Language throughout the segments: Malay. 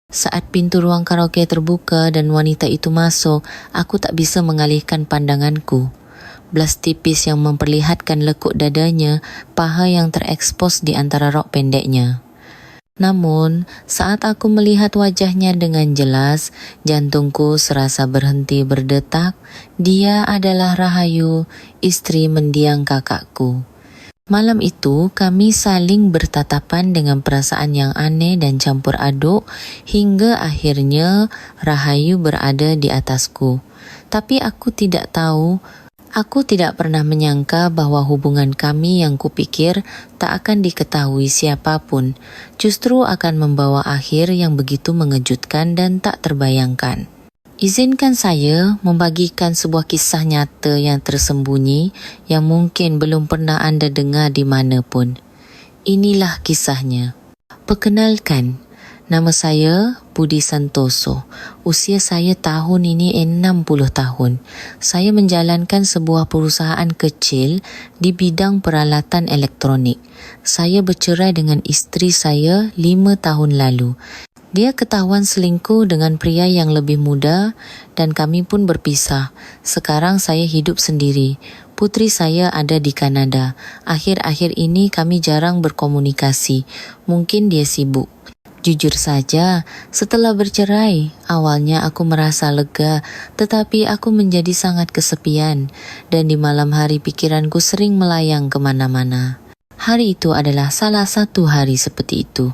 Saat pintu ruang karaoke terbuka dan wanita itu masuk, aku tak bisa mengalihkan pandanganku. Blas tipis yang memperlihatkan lekuk dadanya, paha yang terekspos di antara rok pendeknya. Namun, saat aku melihat wajahnya dengan jelas, jantungku serasa berhenti berdetak. Dia adalah Rahayu, istri mendiang kakakku. Malam itu, kami saling bertatapan dengan perasaan yang aneh dan campur aduk hingga akhirnya Rahayu berada di atasku. Tapi aku tidak pernah menyangka bahwa hubungan kami yang kupikir tak akan diketahui siapapun, justru akan membawa akhir yang begitu mengejutkan dan tak terbayangkan. Izinkan saya membagikan sebuah kisah nyata yang tersembunyi yang mungkin belum pernah anda dengar di mana pun. Inilah kisahnya. Perkenalkan, nama saya Budi Santoso. Usia saya tahun ini 60 tahun. Saya menjalankan sebuah perusahaan kecil di bidang peralatan elektronik. Saya bercerai dengan isteri saya 5 tahun lalu. Dia ketahuan selingkuh dengan pria yang lebih muda dan kami pun berpisah. Sekarang saya hidup sendiri. Putri saya ada di Kanada. Akhir-akhir ini kami jarang berkomunikasi. Mungkin dia sibuk. Jujur saja, setelah bercerai, awalnya aku merasa lega, tetapi aku menjadi sangat kesepian. Dan di malam hari pikiranku sering melayang kemana-mana. Hari itu adalah salah satu hari seperti itu.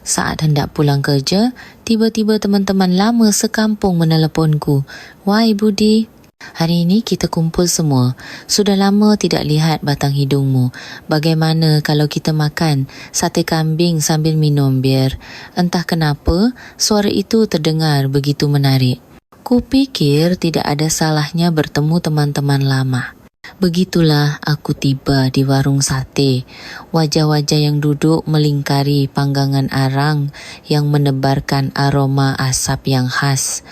Saat hendak pulang kerja, tiba-tiba teman-teman lama sekampung meneleponku. "Wahai Budi, hari ini kita kumpul semua. Sudah lama tidak lihat batang hidungmu. Bagaimana kalau kita makan sate kambing sambil minum bir?" Entah kenapa, suara itu terdengar begitu menarik. Kupikir tidak ada salahnya bertemu teman-teman lama. Begitulah aku tiba di warung sate. Wajah-wajah yang duduk melingkari panggangan arang yang menebarkan aroma asap yang khas.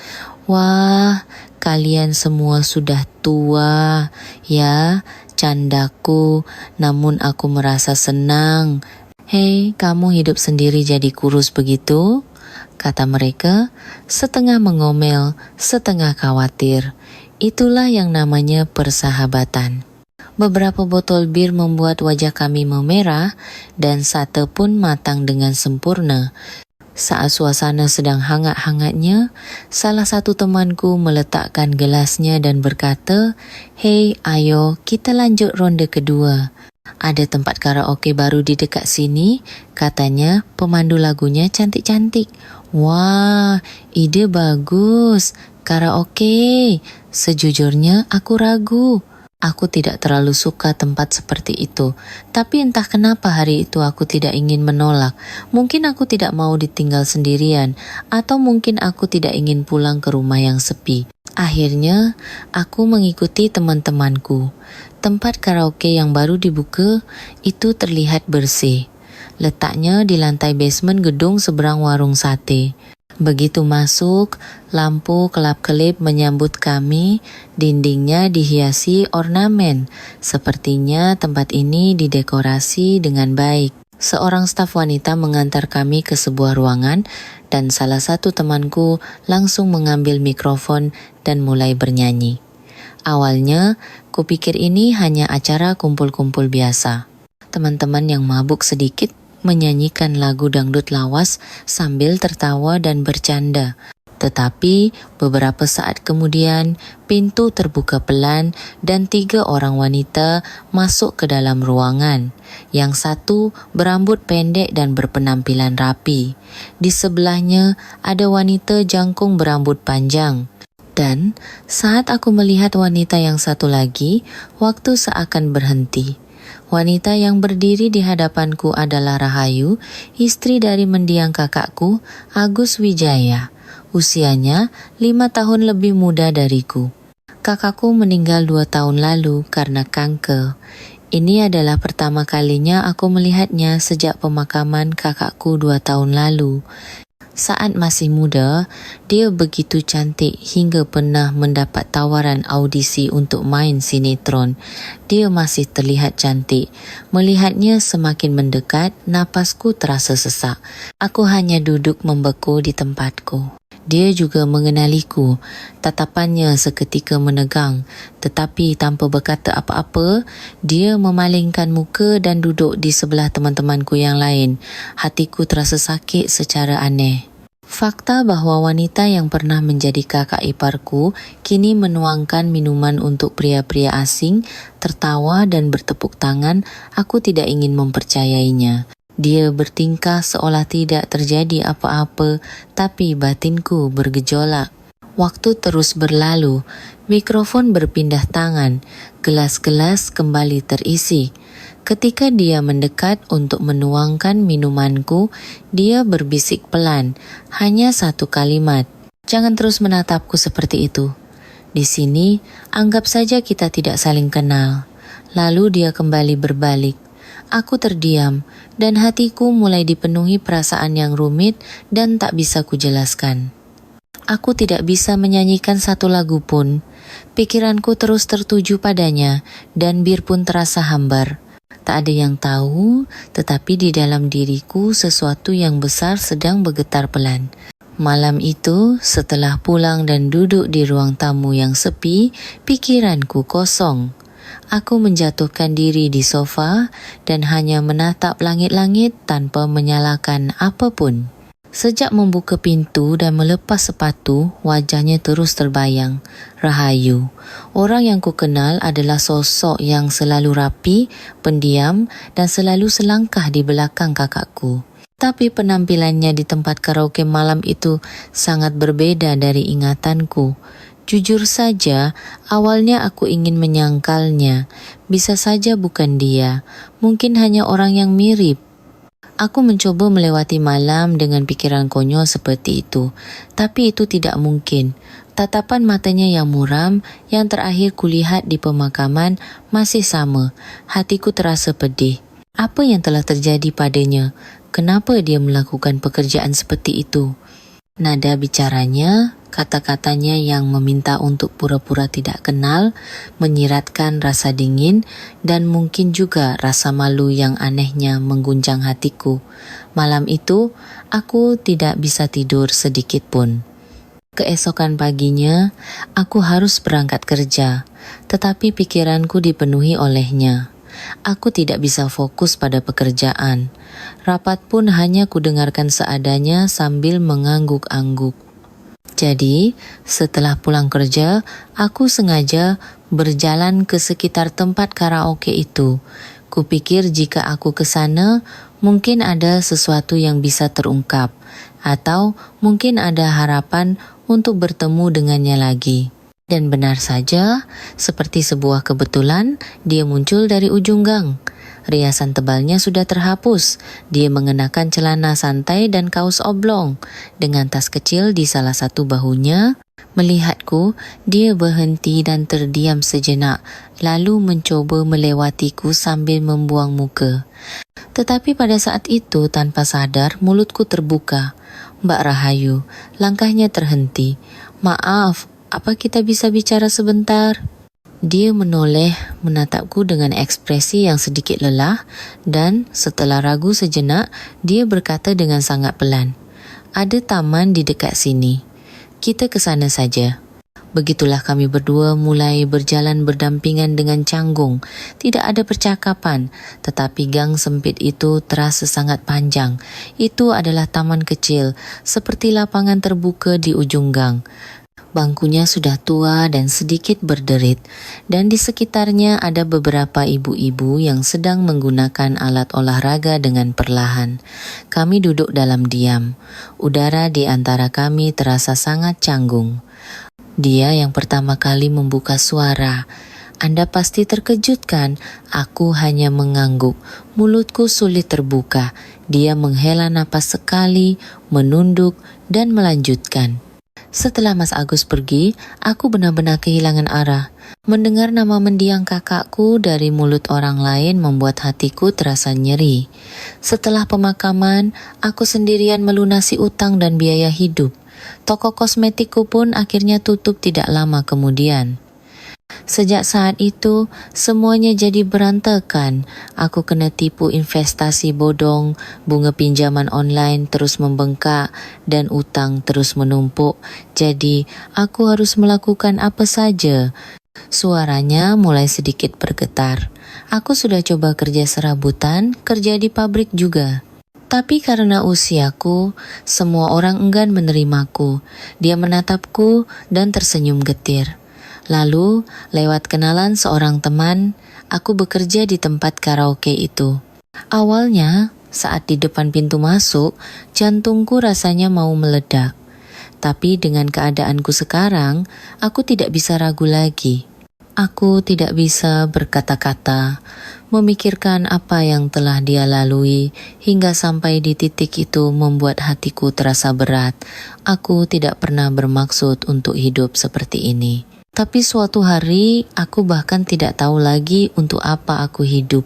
"Wah, kalian semua sudah tua, ya," candaku, namun aku merasa senang. "Hei, kamu hidup sendiri jadi kurus begitu?" kata mereka, setengah mengomel, setengah khawatir. Itulah yang namanya persahabatan. Beberapa botol bir membuat wajah kami memerah dan sate pun matang dengan sempurna. Saat suasana sedang hangat-hangatnya, salah satu temanku meletakkan gelasnya dan berkata, "Hei, ayo kita lanjut ronde kedua. Ada tempat karaoke baru di dekat sini," katanya. "Pemandu lagunya cantik-cantik." "Wah, ide bagus. Karaoke." Sejujurnya aku ragu. Aku tidak terlalu suka tempat seperti itu. Tapi entah kenapa hari itu aku tidak ingin menolak. Mungkin aku tidak mau ditinggal sendirian. Atau mungkin aku tidak ingin pulang ke rumah yang sepi. Akhirnya, aku mengikuti teman-temanku. Tempat karaoke yang baru dibuka itu terlihat bersih. Letaknya di lantai basement gedung seberang warung sate. Begitu masuk, lampu kelap-kelip menyambut kami, dindingnya dihiasi ornamen. Sepertinya tempat ini didekorasi dengan baik. Seorang staf wanita mengantar kami ke sebuah ruangan dan salah satu temanku langsung mengambil mikrofon dan mulai bernyanyi. Awalnya, kupikir ini hanya acara kumpul-kumpul biasa. Teman-teman yang mabuk sedikit menyanyikan lagu dangdut lawas sambil tertawa dan bercanda. Tetapi beberapa saat kemudian pintu terbuka pelan dan 3 orang wanita masuk ke dalam ruangan. Yang satu berambut pendek dan berpenampilan rapi. Di sebelahnya ada wanita jangkung berambut panjang. Dan saat aku melihat wanita yang satu lagi, waktu seakan berhenti. Wanita yang berdiri di hadapanku adalah Rahayu, istri dari mendiang kakakku, Agus Wijaya. Usianya 5 tahun lebih muda dariku. Kakakku meninggal 2 tahun lalu karena kanker. Ini adalah pertama kalinya aku melihatnya sejak pemakaman kakakku 2 tahun lalu. Saat masih muda, dia begitu cantik hingga pernah mendapat tawaran audisi untuk main sinetron. Dia masih terlihat cantik. Melihatnya semakin mendekat, napasku terasa sesak. Aku hanya duduk membeku di tempatku. Dia juga mengenaliku. Tatapannya seketika menegang, tetapi tanpa berkata apa-apa, dia memalingkan muka dan duduk di sebelah teman-temanku yang lain. Hatiku terasa sakit secara aneh. Fakta bahawa wanita yang pernah menjadi kakak iparku kini menuangkan minuman untuk pria-pria asing, tertawa dan bertepuk tangan, aku tidak ingin mempercayainya. Dia bertingkah seolah tidak terjadi apa-apa, tapi batinku bergejolak. Waktu terus berlalu, mikrofon berpindah tangan, gelas-gelas kembali terisi. Ketika dia mendekat untuk menuangkan minumanku, dia berbisik pelan, hanya satu kalimat. Jangan terus menatapku seperti itu. Di sini, anggap saja kita tidak saling kenal. Lalu dia kembali berbalik. Aku terdiam dan hatiku mulai dipenuhi perasaan yang rumit dan tak bisa kujelaskan. Aku tidak bisa menyanyikan satu lagu pun. Pikiranku terus tertuju padanya dan bir pun terasa hambar. Tak ada yang tahu, tetapi di dalam diriku sesuatu yang besar sedang bergetar pelan. Malam itu, setelah pulang dan duduk di ruang tamu yang sepi, pikiranku kosong. Aku menjatuhkan diri di sofa dan hanya menatap langit-langit tanpa menyalakan apapun. Sejak membuka pintu dan melepas sepatu, wajahnya terus terbayang. Rahayu. Orang yang ku kenal adalah sosok yang selalu rapi, pendiam dan selalu selangkah di belakang kakakku. Tapi penampilannya di tempat karaoke malam itu sangat berbeda dari ingatanku. Jujur saja, awalnya aku ingin menyangkalnya. Bisa saja bukan dia, mungkin hanya orang yang mirip. Aku mencoba melewati malam dengan pikiran konyol seperti itu, tapi itu tidak mungkin. Tatapan matanya yang muram, yang terakhir kulihat di pemakaman, masih sama. Hatiku terasa pedih. Apa yang telah terjadi padanya? Kenapa dia melakukan pekerjaan seperti itu? Nada bicaranya, kata-katanya yang meminta untuk pura-pura tidak kenal, menyiratkan rasa dingin dan mungkin juga rasa malu yang anehnya mengguncang hatiku. Malam itu, aku tidak bisa tidur sedikit pun. Keesokan paginya, aku harus berangkat kerja, tetapi pikiranku dipenuhi olehnya. Aku tidak bisa fokus pada pekerjaan. Rapat pun hanya kudengarkan seadanya sambil mengangguk-angguk. Jadi, setelah pulang kerja, aku sengaja berjalan ke sekitar tempat karaoke itu. Kupikir jika aku ke sana, mungkin ada sesuatu yang bisa terungkap, atau mungkin ada harapan untuk bertemu dengannya lagi. Dan benar saja, seperti sebuah kebetulan, dia muncul dari ujung gang. Riasan tebalnya sudah terhapus. Dia mengenakan celana santai dan kaos oblong. Dengan tas kecil di salah satu bahunya. Melihatku, dia berhenti dan terdiam sejenak, lalu mencoba melewatiku sambil membuang muka. Tetapi pada saat itu, tanpa sadar, mulutku terbuka. Mbak Rahayu, langkahnya terhenti. Maaf, apa kita bisa bicara sebentar? Dia menoleh menatapku dengan ekspresi yang sedikit lelah dan setelah ragu sejenak, dia berkata dengan sangat pelan. Ada taman di dekat sini. Kita ke sana saja. Begitulah kami berdua mulai berjalan berdampingan dengan canggung. Tidak ada percakapan, tetapi gang sempit itu terasa sangat panjang. Itu adalah taman kecil, seperti lapangan terbuka di ujung gang. Bangkunya sudah tua dan sedikit berderit, dan di sekitarnya ada beberapa ibu-ibu yang sedang menggunakan alat olahraga dengan perlahan. Kami duduk dalam diam. Udara di antara kami terasa sangat canggung. Dia yang pertama kali membuka suara. Anda pasti terkejut kan? Aku hanya mengangguk. Mulutku sulit terbuka. Dia menghela napas sekali, menunduk, dan melanjutkan. Setelah Mas Agus pergi, aku benar-benar kehilangan arah. Mendengar nama mendiang kakakku dari mulut orang lain membuat hatiku terasa nyeri. Setelah pemakaman, aku sendirian melunasi utang dan biaya hidup. Toko kosmetikku pun akhirnya tutup tidak lama kemudian. Sejak saat itu, semuanya jadi berantakan. Aku kena tipu investasi bodong, bunga pinjaman online terus membengkak, dan utang terus menumpuk. Jadi, aku harus melakukan apa saja. Suaranya mulai sedikit bergetar. Aku sudah coba kerja serabutan, kerja di pabrik juga. Tapi karena usiaku, semua orang enggan menerimaku. Dia menatapku dan tersenyum getir. Lalu, lewat kenalan seorang teman, aku bekerja di tempat karaoke itu. Awalnya, saat di depan pintu masuk, jantungku rasanya mau meledak. Tapi dengan keadaanku sekarang, aku tidak bisa ragu lagi. Aku tidak bisa berkata-kata, memikirkan apa yang telah dia lalui, hingga sampai di titik itu membuat hatiku terasa berat. Aku tidak pernah bermaksud untuk hidup seperti ini. Tapi suatu hari, aku bahkan tidak tahu lagi untuk apa aku hidup.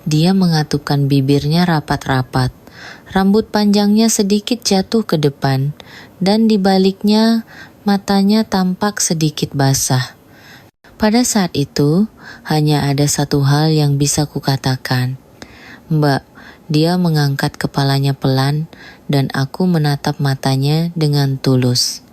Dia mengatupkan bibirnya rapat-rapat. Rambut panjangnya sedikit jatuh ke depan, dan di baliknya, matanya tampak sedikit basah. Pada saat itu, hanya ada satu hal yang bisa kukatakan. Mbak, dia mengangkat kepalanya pelan, dan aku menatap matanya dengan tulus.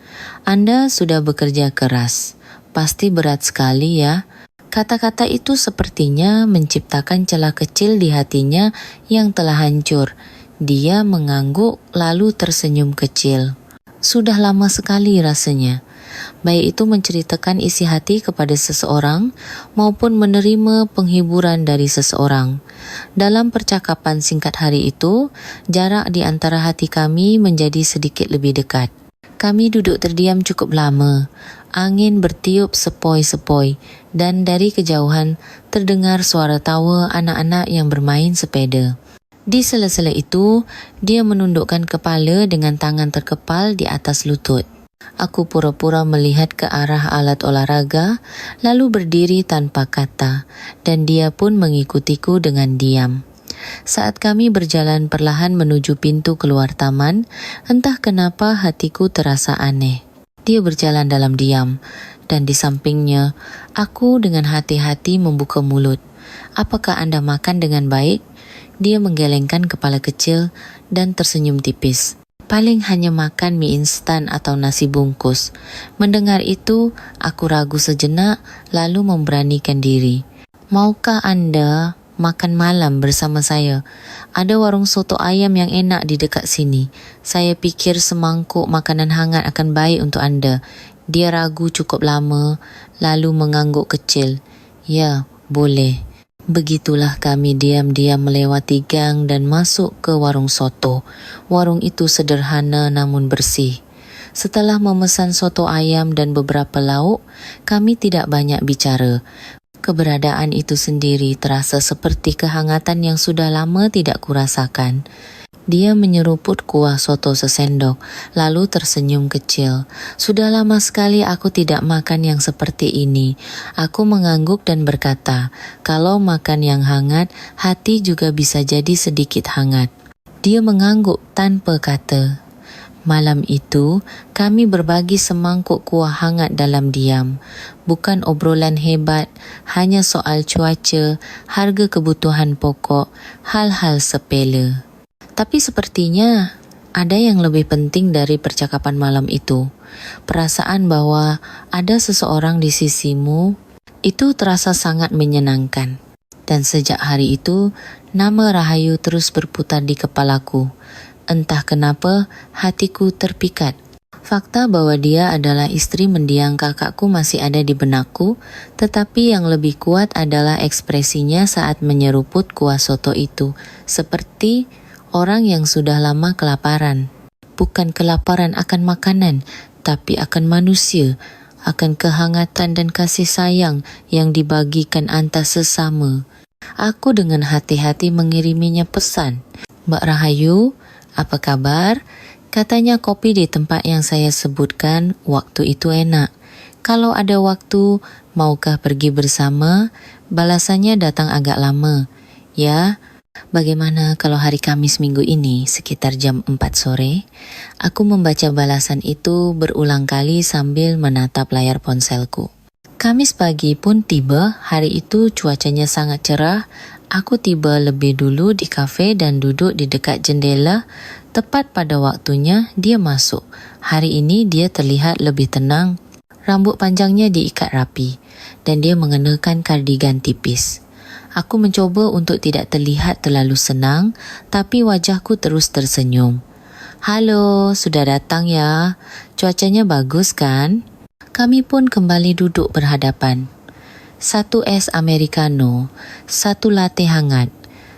Anda sudah bekerja keras. Pasti berat sekali ya. Kata-kata itu sepertinya menciptakan celah kecil di hatinya yang telah hancur. Dia mengangguk lalu tersenyum kecil. Sudah lama sekali rasanya. Baik itu menceritakan isi hati kepada seseorang maupun menerima penghiburan dari seseorang. Dalam percakapan singkat hari itu, jarak di antara hati kami menjadi sedikit lebih dekat. Kami duduk terdiam cukup lama. Angin bertiup sepoi-sepoi dan dari kejauhan terdengar suara tawa anak-anak yang bermain sepeda. Di sela-sela itu, dia menundukkan kepala dengan tangan terkepal di atas lutut. Aku pura-pura melihat ke arah alat olahraga, lalu berdiri tanpa kata, dan dia pun mengikutiku dengan diam. Saat kami berjalan perlahan menuju pintu keluar taman, entah kenapa hatiku terasa aneh. Dia berjalan dalam diam, dan di sampingnya, aku dengan hati-hati membuka mulut. Apakah Anda makan dengan baik? Dia menggelengkan kepala kecil dan tersenyum tipis. Paling hanya makan mie instan atau nasi bungkus. Mendengar itu, aku ragu sejenak lalu memberanikan diri. Maukah Anda makan malam bersama saya? Ada warung soto ayam yang enak di dekat sini. Saya pikir semangkuk makanan hangat akan baik untuk Anda. Dia ragu cukup lama, lalu mengangguk kecil. Ya, boleh. Begitulah kami diam-diam melewati gang dan masuk ke warung soto. Warung itu sederhana namun bersih. Setelah memesan soto ayam dan beberapa lauk, kami tidak banyak bicara. Keberadaan itu sendiri terasa seperti kehangatan yang sudah lama tidak kurasakan. Dia menyeruput kuah soto sesendok, lalu tersenyum kecil. Sudah lama sekali aku tidak makan yang seperti ini. Aku mengangguk dan berkata, kalau makan yang hangat, hati juga bisa jadi sedikit hangat. Dia mengangguk tanpa kata. Malam itu, kami berbagi semangkuk kuah hangat dalam diam. Bukan obrolan hebat, hanya soal cuaca, harga kebutuhan pokok, hal-hal sepele. Tapi sepertinya ada yang lebih penting dari percakapan malam itu. Perasaan bahwa ada seseorang di sisimu, itu terasa sangat menyenangkan. Dan sejak hari itu, nama Rahayu terus berputar di kepalaku. Entah kenapa, hatiku terpikat. Fakta bahwa dia adalah istri mendiang kakakku masih ada di benakku, tetapi yang lebih kuat adalah ekspresinya saat menyeruput kuah soto itu, seperti orang yang sudah lama kelaparan. Bukan kelaparan akan makanan, tapi akan manusia, akan kehangatan dan kasih sayang yang dibagikan antar sesama. Aku dengan hati-hati mengiriminya pesan. Mbak Rahayu, apa kabar? Katanya kopi di tempat yang saya sebutkan waktu itu enak. Kalau ada waktu, maukah pergi bersama? Balasannya datang agak lama. Ya, bagaimana kalau hari Kamis minggu ini sekitar jam 4 sore? Aku membaca balasan itu berulang kali sambil menatap layar ponselku. Kamis pagi pun tiba, hari itu cuacanya sangat cerah. Aku tiba lebih dulu di kafe dan duduk di dekat jendela. Tepat pada waktunya dia masuk. Hari ini dia terlihat lebih tenang. Rambut panjangnya diikat rapi dan dia mengenakan kardigan tipis. Aku mencoba untuk tidak terlihat terlalu senang, tapi wajahku terus tersenyum. Halo, sudah datang ya. Cuacanya bagus kan? Kami pun kembali duduk berhadapan. 1 es americano, 1 latte hangat.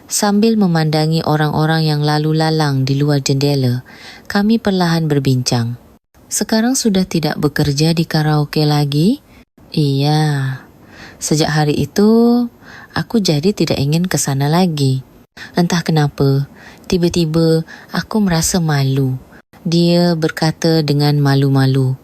Sambil memandangi orang-orang yang lalu lalang di luar jendela, kami perlahan berbincang. Sekarang sudah tidak bekerja di karaoke lagi? Iya. Sejak hari itu, aku jadi tidak ingin ke sana lagi. Entah kenapa, tiba-tiba aku merasa malu. Dia berkata dengan malu-malu.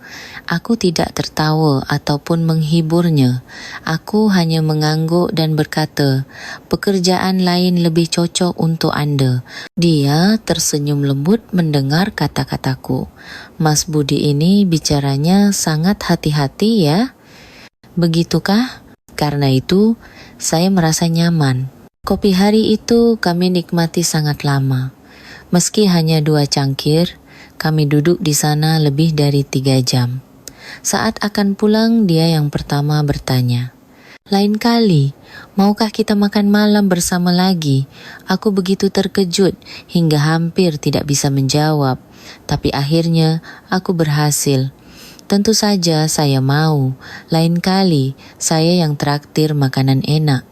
Aku tidak tertawa ataupun menghiburnya. Aku hanya mengangguk dan berkata, pekerjaan lain lebih cocok untuk anda. Dia tersenyum lembut mendengar kata-kataku. Mas Budi ini bicaranya sangat hati-hati ya. Begitukah? Karena itu, saya merasa nyaman. Kopi hari itu kami nikmati sangat lama. Meski hanya 2 cangkir, kami duduk di sana lebih dari 3 jam. Saat akan pulang, dia yang pertama bertanya, lain kali, maukah kita makan malam bersama lagi? Aku begitu terkejut hingga hampir tidak bisa menjawab. Tapi akhirnya aku berhasil. Tentu saja saya mau. Lain kali, saya yang traktir makanan enak.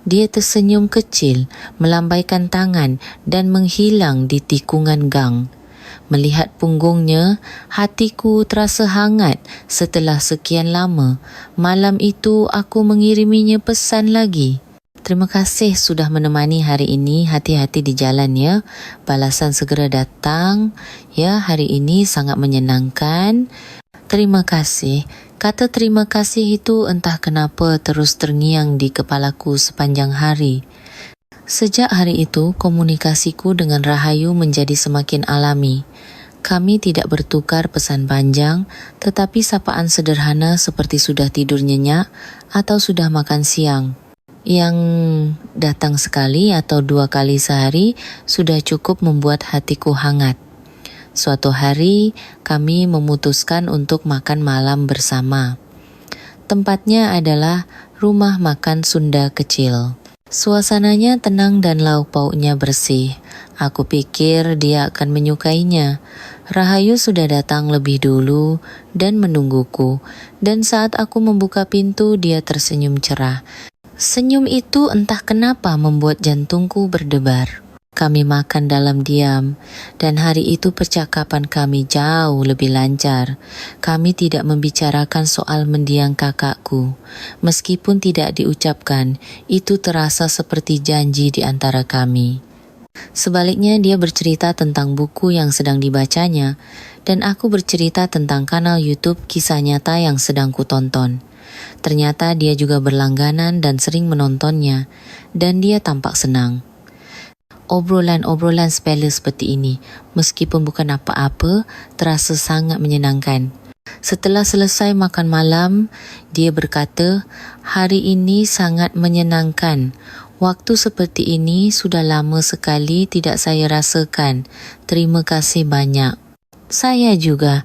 Dia tersenyum kecil, melambaikan tangan dan menghilang di tikungan gang. Melihat punggungnya, hatiku terasa hangat setelah sekian lama. Malam itu aku mengiriminya pesan lagi. Terima kasih sudah menemani hari ini, hati-hati di jalan ya. Balasan segera datang. Ya, hari ini sangat menyenangkan. Terima kasih. Kata terima kasih itu entah kenapa terus terngiang di kepalaku sepanjang hari. Sejak hari itu, komunikasiku dengan Rahayu menjadi semakin alami. Kami tidak bertukar pesan panjang, tetapi sapaan sederhana seperti sudah tidur nyenyak atau sudah makan siang. Yang datang sekali atau 2 kali sehari sudah cukup membuat hatiku hangat. Suatu hari, kami memutuskan untuk makan malam bersama. Tempatnya adalah rumah makan Sunda kecil. Suasananya tenang dan lauk pauknya bersih. Aku pikir dia akan menyukainya. Rahayu sudah datang lebih dulu dan menungguku. Dan saat aku membuka pintu, dia tersenyum cerah. Senyum itu entah kenapa membuat jantungku berdebar. Kami makan dalam diam, dan hari itu percakapan kami jauh lebih lancar. Kami tidak membicarakan soal mendiang kakakku. Meskipun tidak diucapkan, itu terasa seperti janji di antara kami. Sebaliknya, dia bercerita tentang buku yang sedang dibacanya, dan aku bercerita tentang kanal YouTube kisah nyata yang sedang kutonton. Ternyata dia juga berlangganan dan sering menontonnya, dan dia tampak senang. Obrolan-obrolan sepele seperti ini, meskipun bukan apa-apa, terasa sangat menyenangkan. Setelah selesai makan malam, dia berkata, hari ini sangat menyenangkan. Waktu seperti ini sudah lama sekali tidak saya rasakan. Terima kasih banyak. Saya juga.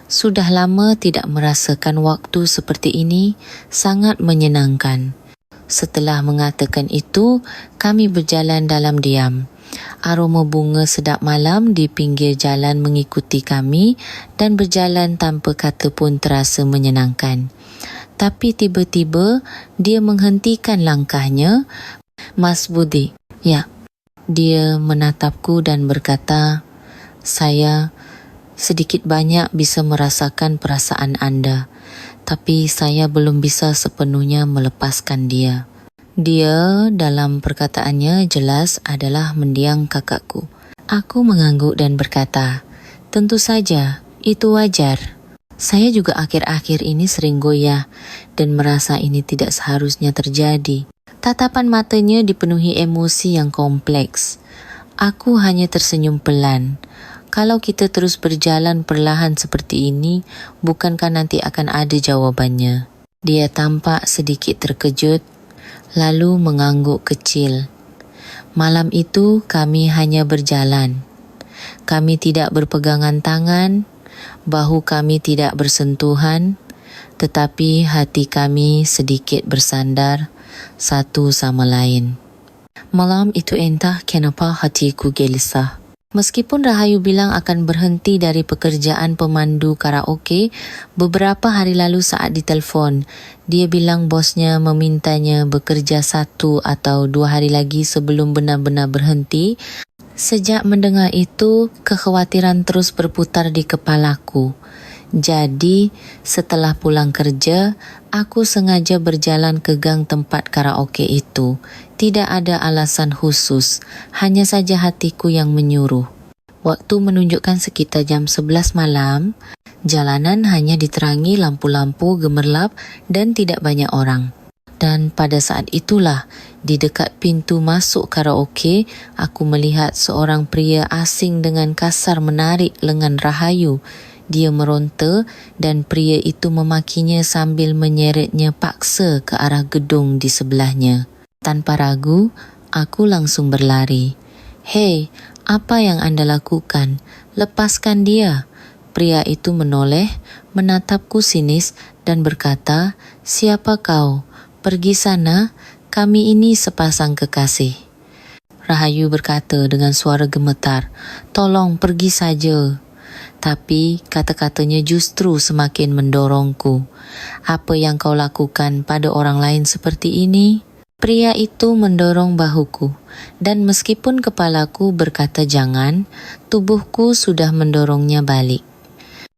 Sudah lama tidak merasakan waktu seperti ini, sangat menyenangkan. Setelah mengatakan itu, kami berjalan dalam diam. Aroma bunga sedap malam di pinggir jalan mengikuti kami dan berjalan tanpa kata pun terasa menyenangkan. Tapi tiba-tiba dia menghentikan langkahnya. Mas Budi, ya, dia menatapku dan berkata, saya sedikit banyak bisa merasakan perasaan anda. Tapi saya belum bisa sepenuhnya melepaskan dia. Dia dalam perkataannya jelas adalah mendiang kakakku. Aku mengangguk dan berkata, Tentu saja, itu wajar. Saya juga akhir-akhir ini sering goyah dan merasa ini tidak seharusnya terjadi. Tatapan matanya dipenuhi emosi yang kompleks. Aku hanya tersenyum pelan. Kalau kita terus berjalan perlahan seperti ini, bukankah nanti akan ada jawabannya? Dia tampak sedikit terkejut, lalu mengangguk kecil. Malam itu kami hanya berjalan. Kami tidak berpegangan tangan, bahu kami tidak bersentuhan, tetapi hati kami sedikit bersandar satu sama lain. Malam itu entah kenapa hatiku gelisah. Meskipun Rahayu bilang akan berhenti dari pekerjaan pemandu karaoke beberapa hari lalu saat ditelepon, dia bilang bosnya memintanya bekerja 1 atau 2 hari lagi sebelum benar-benar berhenti. Sejak mendengar itu, kekhawatiran terus berputar di kepalaku. Jadi, setelah pulang kerja, aku sengaja berjalan ke gang tempat karaoke itu. Tidak ada alasan khusus, hanya saja hatiku yang menyuruh. Waktu menunjukkan sekitar jam 11 malam, jalanan hanya diterangi lampu-lampu gemerlap dan tidak banyak orang. Dan pada saat itulah, di dekat pintu masuk karaoke, aku melihat seorang pria asing dengan kasar menarik lengan Rahayu. Dia meronta dan pria itu memakinya sambil menyeretnya paksa ke arah gedung di sebelahnya. Tanpa ragu, aku langsung berlari. "Hei, apa yang anda lakukan? Lepaskan dia." Pria itu menoleh, menatapku sinis dan berkata, "Siapa kau? Pergi sana, kami ini sepasang kekasih." Rahayu berkata dengan suara gemetar, "Tolong pergi saja." Tapi kata-katanya justru semakin mendorongku. "Apa yang kau lakukan pada orang lain seperti ini?" Pria itu mendorong bahuku, dan meskipun kepalaku berkata jangan, tubuhku sudah mendorongnya balik.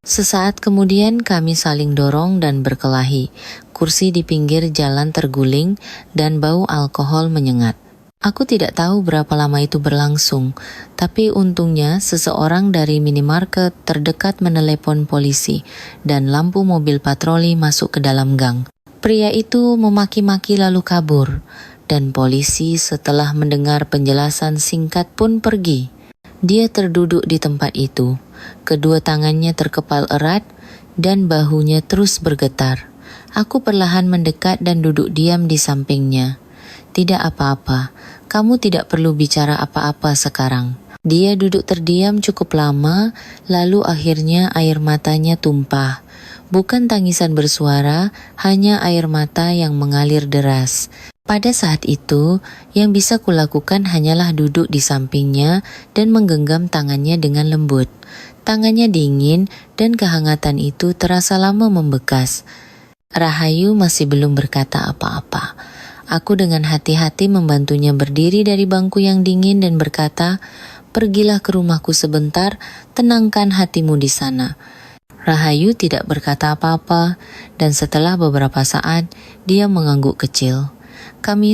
Sesaat kemudian kami saling dorong dan berkelahi. Kursi di pinggir jalan terguling dan bau alkohol menyengat. Aku tidak tahu berapa lama itu berlangsung, tapi untungnya seseorang dari minimarket terdekat menelepon polisi dan lampu mobil patroli masuk ke dalam gang. Pria itu memaki-maki lalu kabur, dan polisi setelah mendengar penjelasan singkat pun pergi. Dia terduduk di tempat itu, kedua tangannya terkepal erat dan bahunya terus bergetar. Aku perlahan mendekat dan duduk diam di sampingnya. "Tidak apa-apa, kamu tidak perlu bicara apa-apa sekarang." Dia duduk terdiam cukup lama, lalu akhirnya air matanya tumpah. Bukan tangisan bersuara, hanya air mata yang mengalir deras. Pada saat itu, yang bisa kulakukan hanyalah duduk di sampingnya dan menggenggam tangannya dengan lembut. Tangannya dingin dan kehangatan itu terasa lama membekas. Rahayu masih belum berkata apa-apa. Aku dengan hati-hati membantunya berdiri dari bangku yang dingin dan berkata, "Pergilah ke rumahku sebentar, tenangkan hatimu di sana." Rahayu tidak berkata apa-apa, dan setelah beberapa saat, dia mengangguk kecil.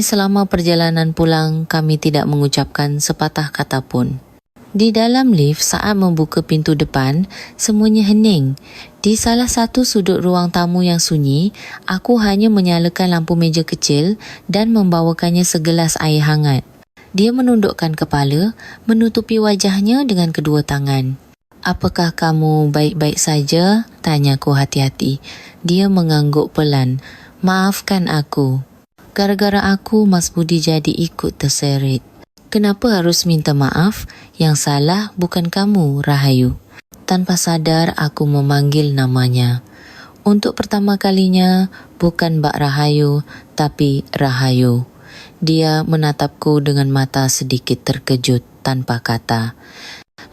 Selama perjalanan pulang, kami tidak mengucapkan sepatah kata pun. Di dalam lift saat membuka pintu depan, semuanya hening. Di salah satu sudut ruang tamu yang sunyi, aku hanya menyalakan lampu meja kecil dan membawakannya segelas air hangat. Dia menundukkan kepala, menutupi wajahnya dengan kedua tangan. "Apakah kamu baik-baik saja?" tanyaku hati-hati. Dia mengangguk pelan. "Maafkan aku. Gara-gara aku Mas Budi jadi ikut terseret." "Kenapa harus minta maaf? Yang salah bukan kamu, Rahayu." Tanpa sadar aku memanggil namanya. Untuk pertama kalinya, bukan Mbak Rahayu, tapi Rahayu. Dia menatapku dengan mata sedikit terkejut tanpa kata.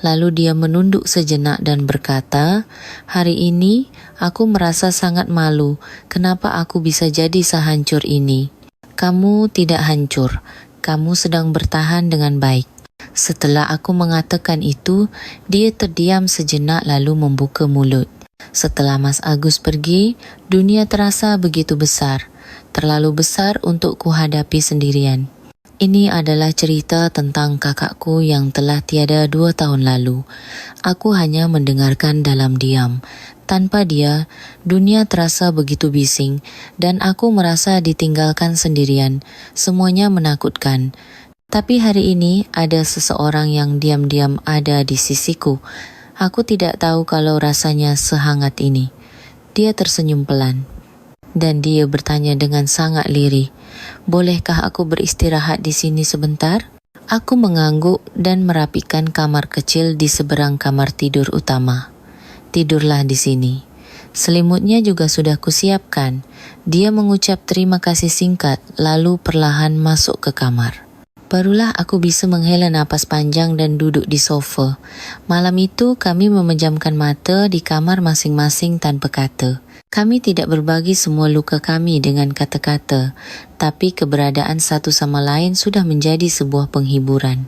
Lalu dia menunduk sejenak dan berkata, "Hari ini aku merasa sangat malu. Kenapa aku bisa jadi sehancur ini?" "Kamu tidak hancur. Kamu sedang bertahan dengan baik." Setelah aku mengatakan itu, dia terdiam sejenak lalu membuka mulut. "Setelah Mas Agus pergi, dunia terasa begitu besar. Terlalu besar untuk kuhadapi sendirian. Ini adalah cerita tentang kakakku yang telah tiada 2 tahun lalu. Aku hanya mendengarkan dalam diam. Tanpa dia, dunia terasa begitu bising dan aku merasa ditinggalkan sendirian. Semuanya menakutkan. Tapi hari ini ada seseorang yang diam-diam ada di sisiku. Aku tidak tahu kalau rasanya sehangat ini. Dia tersenyum pelan dan dia bertanya dengan sangat lirih, "Bolehkah aku beristirahat di sini sebentar?" Aku mengangguk dan merapikan kamar kecil di seberang kamar tidur utama. "Tidurlah di sini." Selimutnya juga sudah kusiapkan. Dia mengucap terima kasih singkat, lalu perlahan masuk ke kamar. Barulah aku bisa menghela napas panjang dan duduk di sofa. Malam itu kami memejamkan mata di kamar masing-masing tanpa kata. Kami tidak berbagi semua luka kami dengan kata-kata, tapi keberadaan satu sama lain sudah menjadi sebuah penghiburan.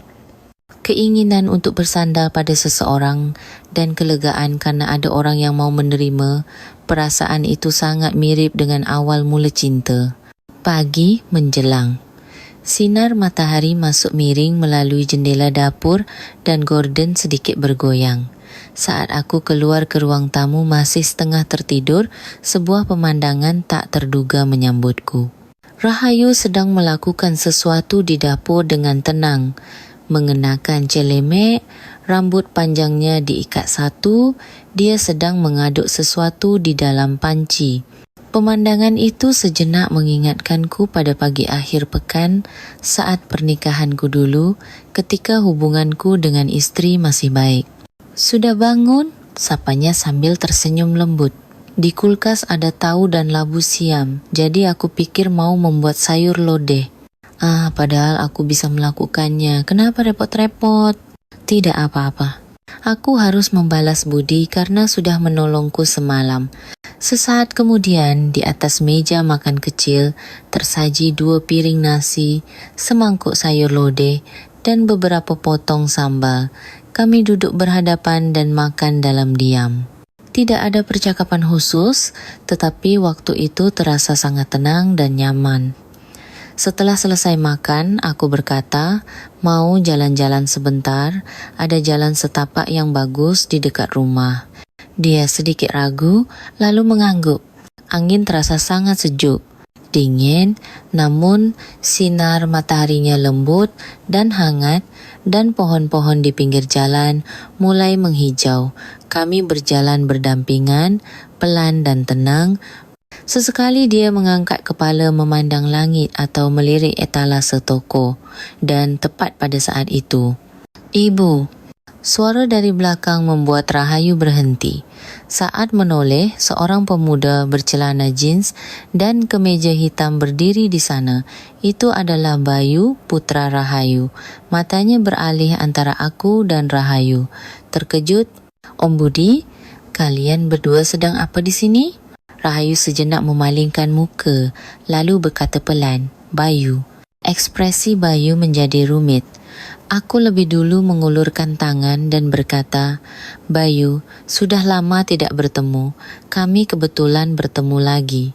Keinginan untuk bersandar pada seseorang dan kelegaan karena ada orang yang mau menerima, perasaan itu sangat mirip dengan awal mula cinta. Pagi menjelang. Sinar matahari masuk miring melalui jendela dapur dan gorden sedikit bergoyang. Saat aku keluar ke ruang tamu masih setengah tertidur, sebuah pemandangan tak terduga menyambutku. Rahayu sedang melakukan sesuatu di dapur dengan tenang. Mengenakan celemek, rambut panjangnya diikat satu, dia sedang mengaduk sesuatu di dalam panci. Pemandangan itu sejenak mengingatkanku pada pagi akhir pekan saat pernikahanku dulu ketika hubunganku dengan istri masih baik. "Sudah bangun?" sapanya sambil tersenyum lembut. Di kulkas ada tahu dan labu siam, jadi aku pikir mau membuat sayur lodeh. Padahal aku bisa melakukannya. Kenapa repot-repot? Tidak apa-apa. Aku harus membalas budi karena sudah menolongku semalam. Sesaat kemudian, di atas meja makan kecil, tersaji 2 piring nasi, semangkuk sayur lodeh, dan beberapa potong sambal. Kami duduk berhadapan dan makan dalam diam. Tidak ada percakapan khusus, tetapi waktu itu terasa sangat tenang dan nyaman. Setelah selesai makan, aku berkata, "Mau jalan-jalan sebentar, ada jalan setapak yang bagus di dekat rumah." Dia sedikit ragu, lalu mengangguk. Angin terasa sangat sejuk, dingin, namun sinar mataharinya lembut dan hangat, dan pohon-pohon di pinggir jalan mulai menghijau. Kami berjalan berdampingan, pelan dan tenang. Sesekali dia mengangkat kepala memandang langit atau melirik etalase toko, dan tepat pada saat itu, "Ibu." Suara dari belakang membuat Rahayu berhenti. Saat menoleh, seorang pemuda bercelana jeans dan kemeja hitam berdiri di sana. Itu adalah Bayu, putra Rahayu. Matanya beralih antara aku dan Rahayu. Terkejut, "Om Budi, kalian berdua sedang apa di sini?" Rahayu sejenak memalingkan muka, lalu berkata pelan, "Bayu." Ekspresi Bayu menjadi rumit. Aku lebih dulu mengulurkan tangan dan berkata, "Bayu, sudah lama tidak bertemu. Kami kebetulan bertemu lagi."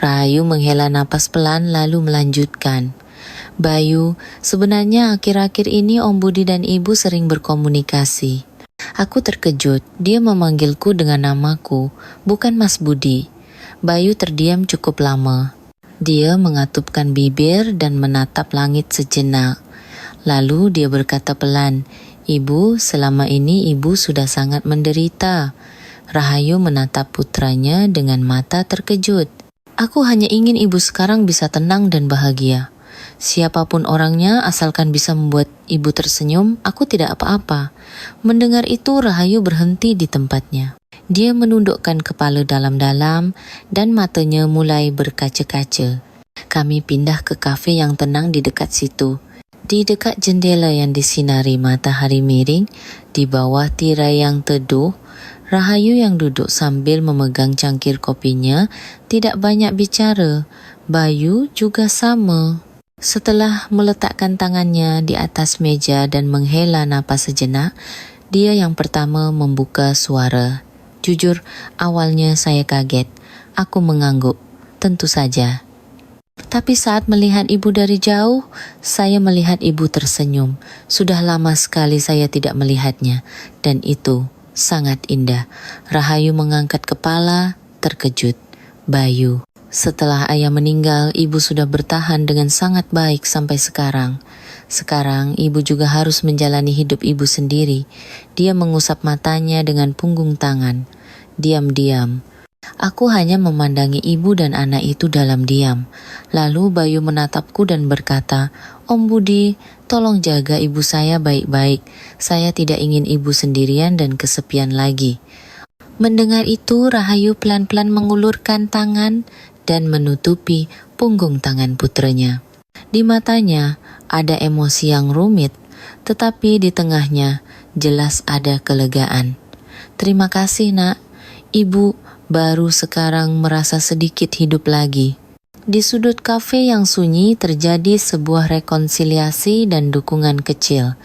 Rahayu menghela napas pelan lalu melanjutkan, "Bayu, sebenarnya akhir-akhir ini Om Budi dan Ibu sering berkomunikasi." Aku terkejut, dia memanggilku dengan namaku, bukan Mas Budi. Bayu terdiam cukup lama. Dia mengatupkan bibir dan menatap langit sejenak. Lalu dia berkata pelan, "Ibu, selama ini Ibu sudah sangat menderita." Rahayu menatap putranya dengan mata terkejut. "Aku hanya ingin Ibu sekarang bisa tenang dan bahagia. Siapapun orangnya, asalkan bisa membuat Ibu tersenyum, aku tidak apa-apa." Mendengar itu, Rahayu berhenti di tempatnya. Dia menundukkan kepala dalam-dalam dan matanya mulai berkaca-kaca. Kami pindah ke kafe yang tenang di dekat situ. Di dekat jendela yang disinari matahari miring, di bawah tirai yang teduh, Rahayu yang duduk sambil memegang cangkir kopinya tidak banyak bicara. Bayu juga sama. Setelah meletakkan tangannya di atas meja dan menghela napas sejenak, dia yang pertama membuka suara. Jujur, awalnya saya kaget. Aku mengangguk. Tentu saja. Tapi saat melihat ibu dari jauh, saya melihat ibu tersenyum. Sudah lama sekali saya tidak melihatnya, dan itu sangat indah. Rahayu mengangkat kepala, terkejut. Bayu. Setelah ayah meninggal, ibu sudah bertahan dengan sangat baik sampai sekarang. Sekarang ibu juga harus menjalani hidup ibu sendiri. Dia mengusap matanya dengan punggung tangan. Diam-diam. Aku hanya memandangi ibu dan anak itu dalam diam. Lalu Bayu menatapku dan berkata, "Om Budi, tolong jaga ibu saya baik-baik. Saya tidak ingin ibu sendirian dan kesepian lagi." Mendengar itu, Rahayu pelan-pelan mengulurkan tangan dan menutupi punggung tangan putranya. Di matanya ada emosi yang rumit, tetapi di tengahnya jelas ada kelegaan. "Terima kasih, Nak. Ibu baru sekarang merasa sedikit hidup lagi." Di sudut kafe yang sunyi terjadi sebuah rekonsiliasi dan dukungan kecil.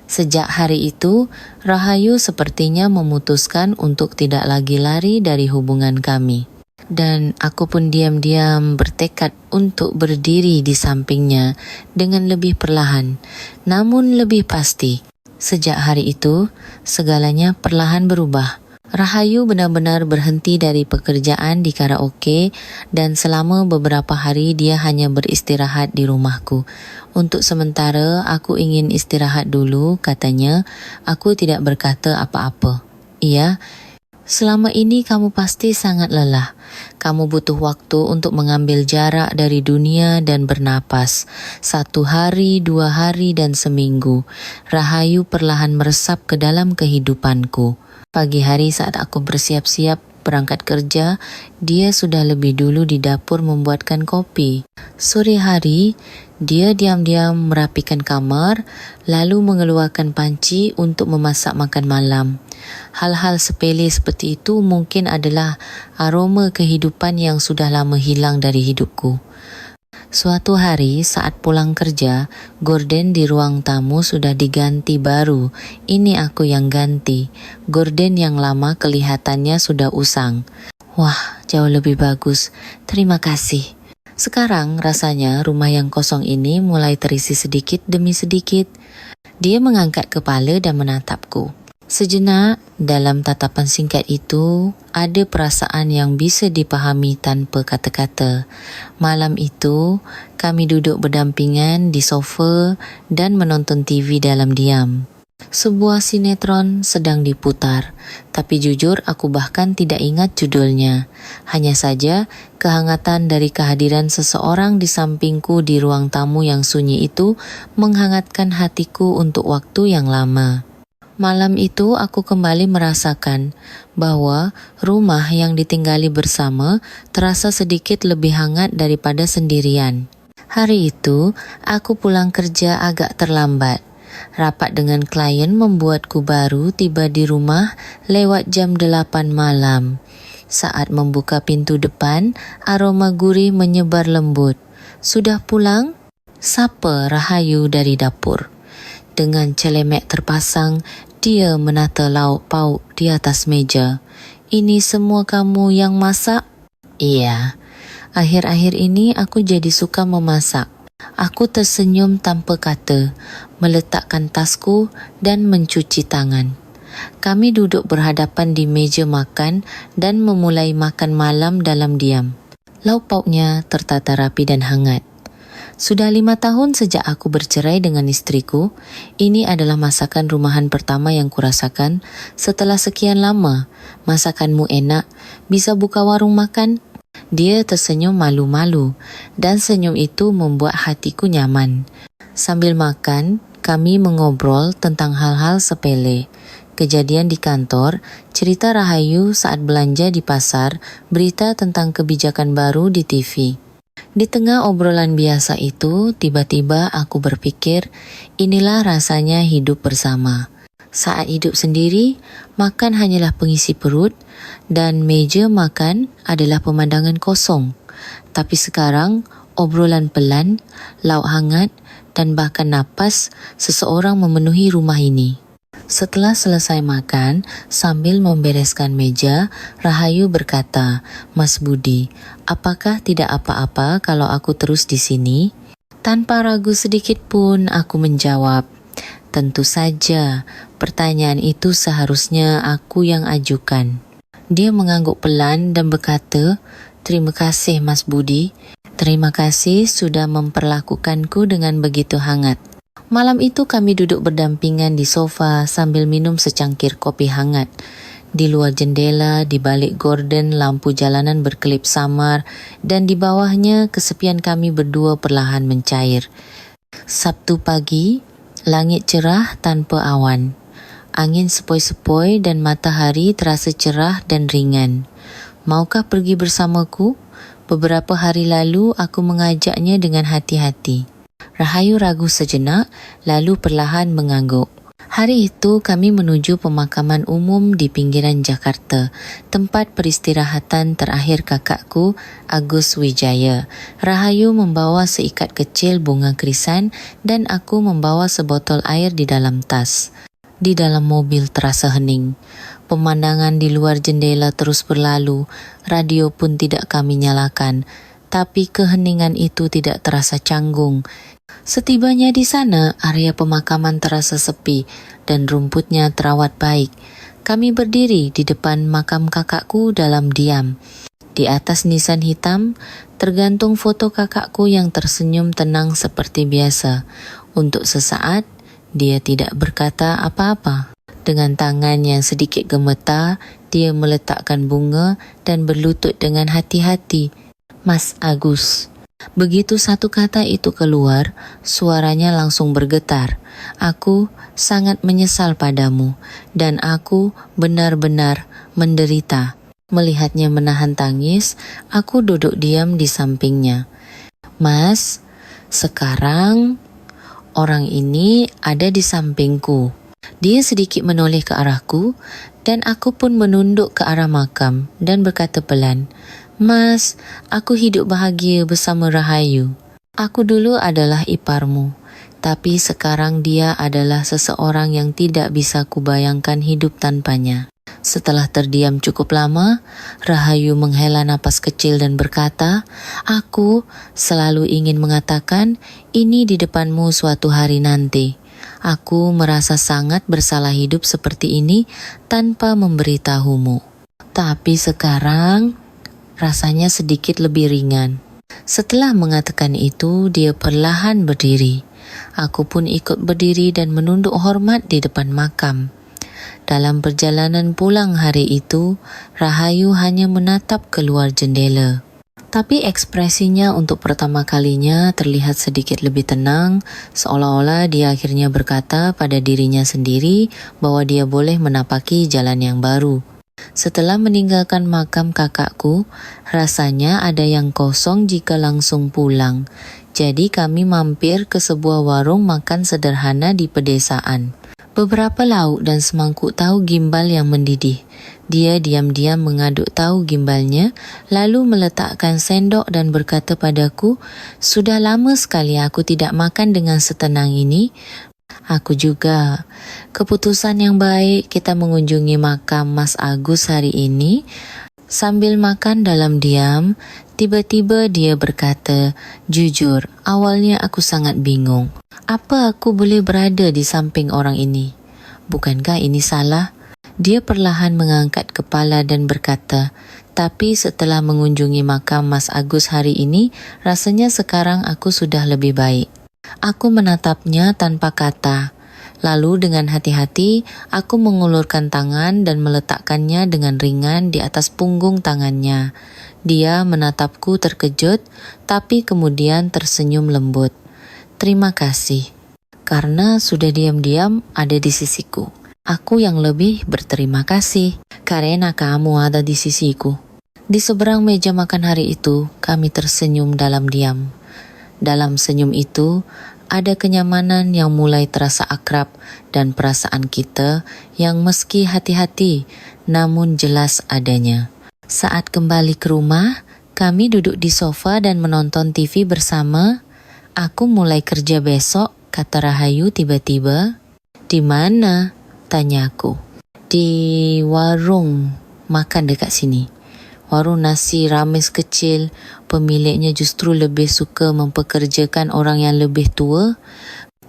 Sejak hari itu, Rahayu sepertinya memutuskan untuk tidak lagi lari dari hubungan kami. Dan aku pun diam-diam bertekad untuk berdiri di sampingnya dengan lebih perlahan, namun lebih pasti. Sejak hari itu, segalanya perlahan berubah. Rahayu benar-benar berhenti dari pekerjaan di karaoke dan selama beberapa hari dia hanya beristirahat di rumahku. "Untuk sementara aku ingin istirahat dulu," katanya. Aku tidak berkata apa-apa. "Iya, selama ini kamu pasti sangat lelah. Kamu butuh waktu untuk mengambil jarak dari dunia dan bernapas. 1 hari, 2 hari, dan seminggu." Rahayu perlahan meresap ke dalam kehidupanku. Pagi hari saat aku bersiap-siap berangkat kerja, dia sudah lebih dulu di dapur membuatkan kopi. Sore hari, dia diam-diam merapikan kamar, lalu mengeluarkan panci untuk memasak makan malam. Hal-hal sepele seperti itu mungkin adalah aroma kehidupan yang sudah lama hilang dari hidupku. Suatu hari saat pulang kerja, gorden di ruang tamu sudah diganti baru. Ini aku yang ganti. Gorden yang lama kelihatannya sudah usang. "Wah, jauh lebih bagus. Terima kasih." Sekarang rasanya rumah yang kosong ini mulai terisi sedikit demi sedikit. Dia mengangkat kepala dan menatapku. Sejenak, dalam tatapan singkat itu, ada perasaan yang bisa dipahami tanpa kata-kata. Malam itu, kami duduk berdampingan di sofa dan menonton TV dalam diam. Sebuah sinetron sedang diputar, tapi jujur aku bahkan tidak ingat judulnya. Hanya saja, kehangatan dari kehadiran seseorang di sampingku di ruang tamu yang sunyi itu menghangatkan hatiku untuk waktu yang lama. Malam itu aku kembali merasakan bahwa rumah yang ditinggali bersama terasa sedikit lebih hangat daripada sendirian. Hari itu, aku pulang kerja agak terlambat. Rapat dengan klien membuatku baru tiba di rumah lewat jam 8 malam. Saat membuka pintu depan, aroma gurih menyebar lembut. "Sudah pulang?" sapa Rahayu dari dapur. Dengan celemek terpasang, dia menata lauk pauk di atas meja. "Ini semua kamu yang masak?" "Iya. Akhir-akhir ini aku jadi suka memasak." Aku tersenyum tanpa kata, meletakkan tasku dan mencuci tangan. Kami duduk berhadapan di meja makan dan memulai makan malam dalam diam. Lauk pauknya tertata rapi dan hangat. Sudah 5 tahun sejak aku bercerai dengan istriku. Ini adalah masakan rumahan pertama yang kurasakan setelah sekian lama. "Masakanmu enak, bisa buka warung makan?" Dia tersenyum malu-malu dan senyum itu membuat hatiku nyaman. Sambil makan, kami mengobrol tentang hal-hal sepele. Kejadian di kantor, cerita Rahayu saat belanja di pasar, berita tentang kebijakan baru di TV. Di tengah obrolan biasa itu, tiba-tiba aku berpikir, inilah rasanya hidup bersama. Saat hidup sendiri, makan hanyalah pengisi perut dan meja makan adalah pemandangan kosong. Tapi sekarang, obrolan pelan, lauk hangat dan bahkan napas seseorang memenuhi rumah ini. Setelah selesai makan, sambil membereskan meja, Rahayu berkata, "Mas Budi, apakah tidak apa-apa kalau aku terus di sini?" Tanpa ragu sedikit pun aku menjawab, "Tentu saja, pertanyaan itu seharusnya aku yang ajukan." Dia mengangguk pelan dan berkata, "Terima kasih Mas Budi. Terima kasih sudah memperlakukanku dengan begitu hangat." Malam itu kami duduk berdampingan di sofa sambil minum secangkir kopi hangat. Di luar jendela, di balik gorden, lampu jalanan berkelip samar dan di bawahnya kesepian kami berdua perlahan mencair. Sabtu pagi, langit cerah tanpa awan. Angin sepoi-sepoi dan matahari terasa cerah dan ringan. "Maukah pergi bersamaku?" Beberapa hari lalu aku mengajaknya dengan hati-hati. Rahayu ragu sejenak, lalu perlahan mengangguk. Hari itu kami menuju pemakaman umum di pinggiran Jakarta, tempat peristirahatan terakhir kakakku, Agus Wijaya. Rahayu membawa seikat kecil bunga krisan dan aku membawa sebotol air di dalam tas. Di dalam mobil terasa hening. Pemandangan di luar jendela terus berlalu, radio pun tidak kami nyalakan, tapi keheningan itu tidak terasa canggung. Setibanya di sana, area pemakaman terasa sepi dan rumputnya terawat baik. Kami berdiri di depan makam kakakku dalam diam. Di atas nisan hitam, tergantung foto kakakku yang tersenyum tenang seperti biasa. Untuk sesaat, dia tidak berkata apa-apa. Dengan tangan yang sedikit gemetar, dia meletakkan bunga dan berlutut dengan hati-hati. "Mas Agus." Begitu satu kata itu keluar, suaranya langsung bergetar. "Aku sangat menyesal padamu dan aku benar-benar menderita." Melihatnya menahan tangis, aku duduk diam di sampingnya. "Mas, sekarang orang ini ada di sampingku." Dia sedikit menoleh ke arahku dan aku pun menunduk ke arah makam dan berkata pelan, "Mas, aku hidup bahagia bersama Rahayu. Aku dulu adalah iparmu, tapi sekarang dia adalah seseorang yang tidak bisa kubayangkan hidup tanpanya." Setelah terdiam cukup lama, Rahayu menghela napas kecil dan berkata, "Aku selalu ingin mengatakan ini di depanmu suatu hari nanti. Aku merasa sangat bersalah hidup seperti ini tanpa memberitahumu. Tapi sekarang rasanya sedikit lebih ringan." Setelah mengatakan itu, dia perlahan berdiri. Aku pun ikut berdiri dan menunduk hormat di depan makam. Dalam perjalanan pulang hari itu, Rahayu hanya menatap keluar jendela. Tapi ekspresinya untuk pertama kalinya terlihat sedikit lebih tenang, seolah-olah dia akhirnya berkata pada dirinya sendiri bahwa dia boleh menapaki jalan yang baru. Setelah meninggalkan makam kakakku, rasanya ada yang kosong jika langsung pulang. Jadi kami mampir ke sebuah warung makan sederhana di pedesaan. Beberapa lauk dan semangkuk tahu gimbal yang mendidih. Dia diam-diam mengaduk tahu gimbalnya, lalu meletakkan sendok dan berkata padaku, "Sudah lama sekali aku tidak makan dengan setenang ini." "Aku juga. Keputusan yang baik kita mengunjungi makam Mas Agus hari ini." Sambil makan dalam diam, tiba-tiba dia berkata, "Jujur, awalnya aku sangat bingung. Apa aku boleh berada di samping orang ini? Bukankah ini salah?" Dia perlahan mengangkat kepala dan berkata, "Tapi setelah mengunjungi makam Mas Agus hari ini, rasanya sekarang aku sudah lebih baik." Aku menatapnya tanpa kata. Lalu dengan hati-hati, aku mengulurkan tangan dan meletakkannya dengan ringan di atas punggung tangannya. Dia menatapku terkejut, tapi kemudian tersenyum lembut. "Terima kasih, karena sudah diam-diam ada di sisiku. Aku yang lebih berterima kasih, karena kamu ada di sisiku." Di seberang meja makan hari itu, kami tersenyum dalam diam. Dalam senyum itu, ada kenyamanan yang mulai terasa akrab dan perasaan kita yang meski hati-hati, namun jelas adanya. Saat kembali ke rumah, kami duduk di sofa dan menonton TV bersama. "Aku mulai kerja besok," kata Rahayu tiba-tiba. "Di mana?" Tanya aku. Di warung makan dekat sini. Warung nasi Rames kecil, pemiliknya justru lebih suka mempekerjakan orang yang lebih tua.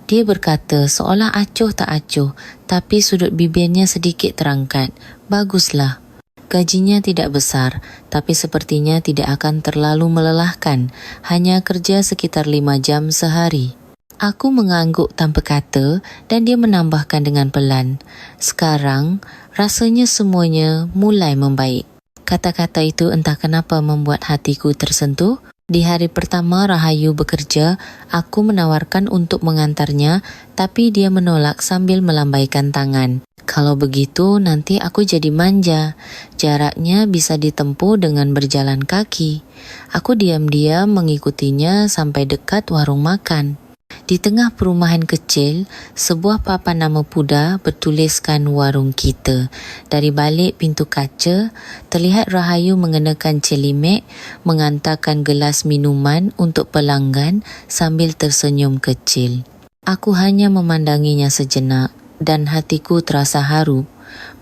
Dia berkata seolah acuh tak acuh, tapi sudut bibirnya sedikit terangkat. Baguslah. Gajinya tidak besar, tapi sepertinya tidak akan terlalu melelahkan. Hanya kerja sekitar 5 jam sehari. Aku mengangguk tanpa kata dan dia menambahkan dengan pelan. Sekarang, rasanya semuanya mulai membaik. Kata-kata itu entah kenapa membuat hatiku tersentuh. Di hari pertama Rahayu bekerja, aku menawarkan untuk mengantarnya, tapi dia menolak sambil melambaikan tangan. Kalau begitu nanti aku jadi manja. Jaraknya bisa ditempuh dengan berjalan kaki. Aku diam-diam mengikutinya sampai dekat warung makan. Di tengah perumahan kecil, sebuah papan nama Puda bertuliskan warung kita. Dari balik pintu kaca, terlihat Rahayu mengenakan celimek, mengantarkan gelas minuman untuk pelanggan sambil tersenyum kecil. Aku hanya memandanginya sejenak dan hatiku terasa haru.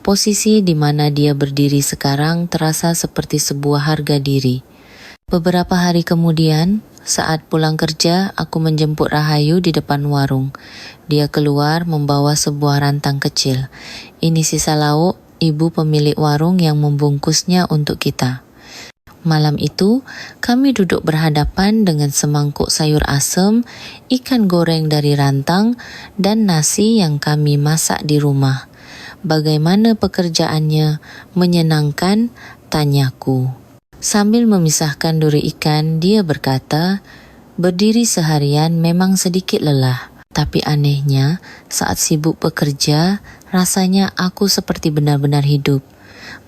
Posisi di mana dia berdiri sekarang terasa seperti sebuah harga diri. Beberapa hari kemudian, saat pulang kerja, aku menjemput Rahayu di depan warung. Dia keluar membawa sebuah rantang kecil. Ini sisa lauk ibu pemilik warung yang membungkusnya untuk kita. Malam itu, kami duduk berhadapan dengan semangkuk sayur asam, ikan goreng dari rantang, dan nasi yang kami masak di rumah. Bagaimana pekerjaannya? Menyenangkan? Tanyaku. Sambil memisahkan duri ikan, dia berkata, berdiri seharian memang sedikit lelah. Tapi anehnya, saat sibuk bekerja, rasanya aku seperti benar-benar hidup.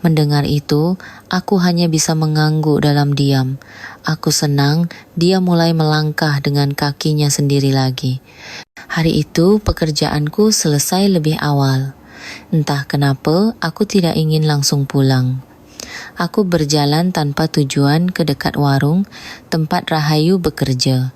Mendengar itu, aku hanya bisa mengangguk dalam diam. Aku senang dia mulai melangkah dengan kakinya sendiri lagi. Hari itu, pekerjaanku selesai lebih awal. Entah kenapa, aku tidak ingin langsung pulang. Aku berjalan tanpa tujuan ke dekat warung tempat Rahayu bekerja.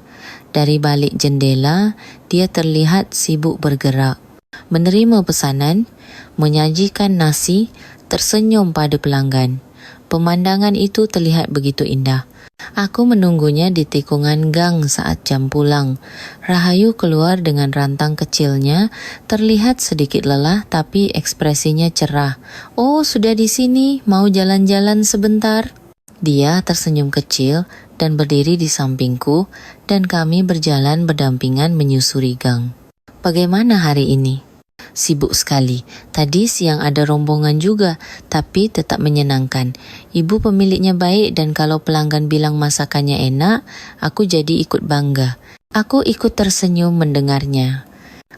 Dari balik jendela, dia terlihat sibuk bergerak. Menerima pesanan, menyajikan nasi, tersenyum pada pelanggan. Pemandangan itu terlihat begitu indah. Aku menunggunya di tikungan gang saat jam pulang. Rahayu keluar dengan rantang kecilnya, terlihat sedikit lelah tapi ekspresinya cerah. Oh, sudah di sini, mau jalan-jalan sebentar? Dia tersenyum kecil dan berdiri di sampingku dan kami berjalan berdampingan menyusuri gang. Bagaimana hari ini? Sibuk sekali. Tadi siang ada rombongan juga, tapi tetap menyenangkan. Ibu pemiliknya baik dan kalau pelanggan bilang masakannya enak, aku jadi ikut bangga. Aku ikut tersenyum mendengarnya.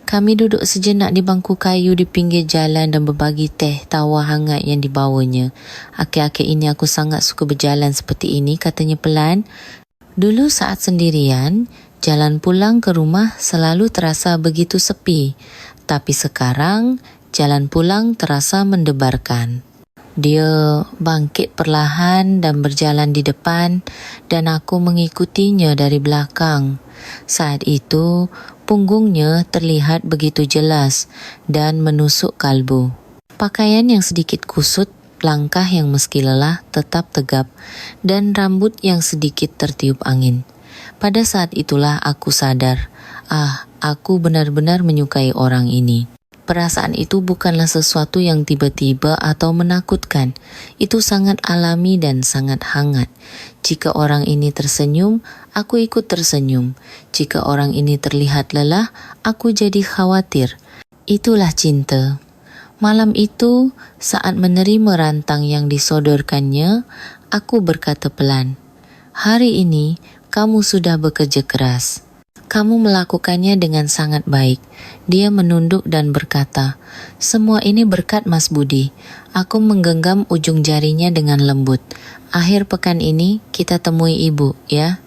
Kami duduk sejenak di bangku kayu di pinggir jalan dan berbagi teh tawa hangat yang dibawanya. Akhir-akhir ini aku sangat suka berjalan seperti ini, katanya pelan. Dulu saat sendirian, jalan pulang ke rumah selalu terasa begitu sepi. Tapi sekarang, jalan pulang terasa mendebarkan. Dia bangkit perlahan dan berjalan di depan dan aku mengikutinya dari belakang. Saat itu, punggungnya terlihat begitu jelas dan menusuk kalbu. Pakaian yang sedikit kusut, langkah yang meski lelah tetap tegap, dan rambut yang sedikit tertiup angin. Pada saat itulah aku sadar, aku benar-benar menyukai orang ini. Perasaan itu bukanlah sesuatu yang tiba-tiba atau menakutkan. Itu sangat alami dan sangat hangat. Jika orang ini tersenyum, aku ikut tersenyum. Jika orang ini terlihat lelah, aku jadi khawatir. Itulah cinta. Malam itu, saat menerima rantang yang disodorkannya, aku berkata pelan, "Hari ini, kamu sudah bekerja keras. Kamu melakukannya dengan sangat baik." Dia menunduk dan berkata, "Semua ini berkat Mas Budi." Aku menggenggam ujung jarinya dengan lembut. "Akhir pekan ini kita temui ibu, ya."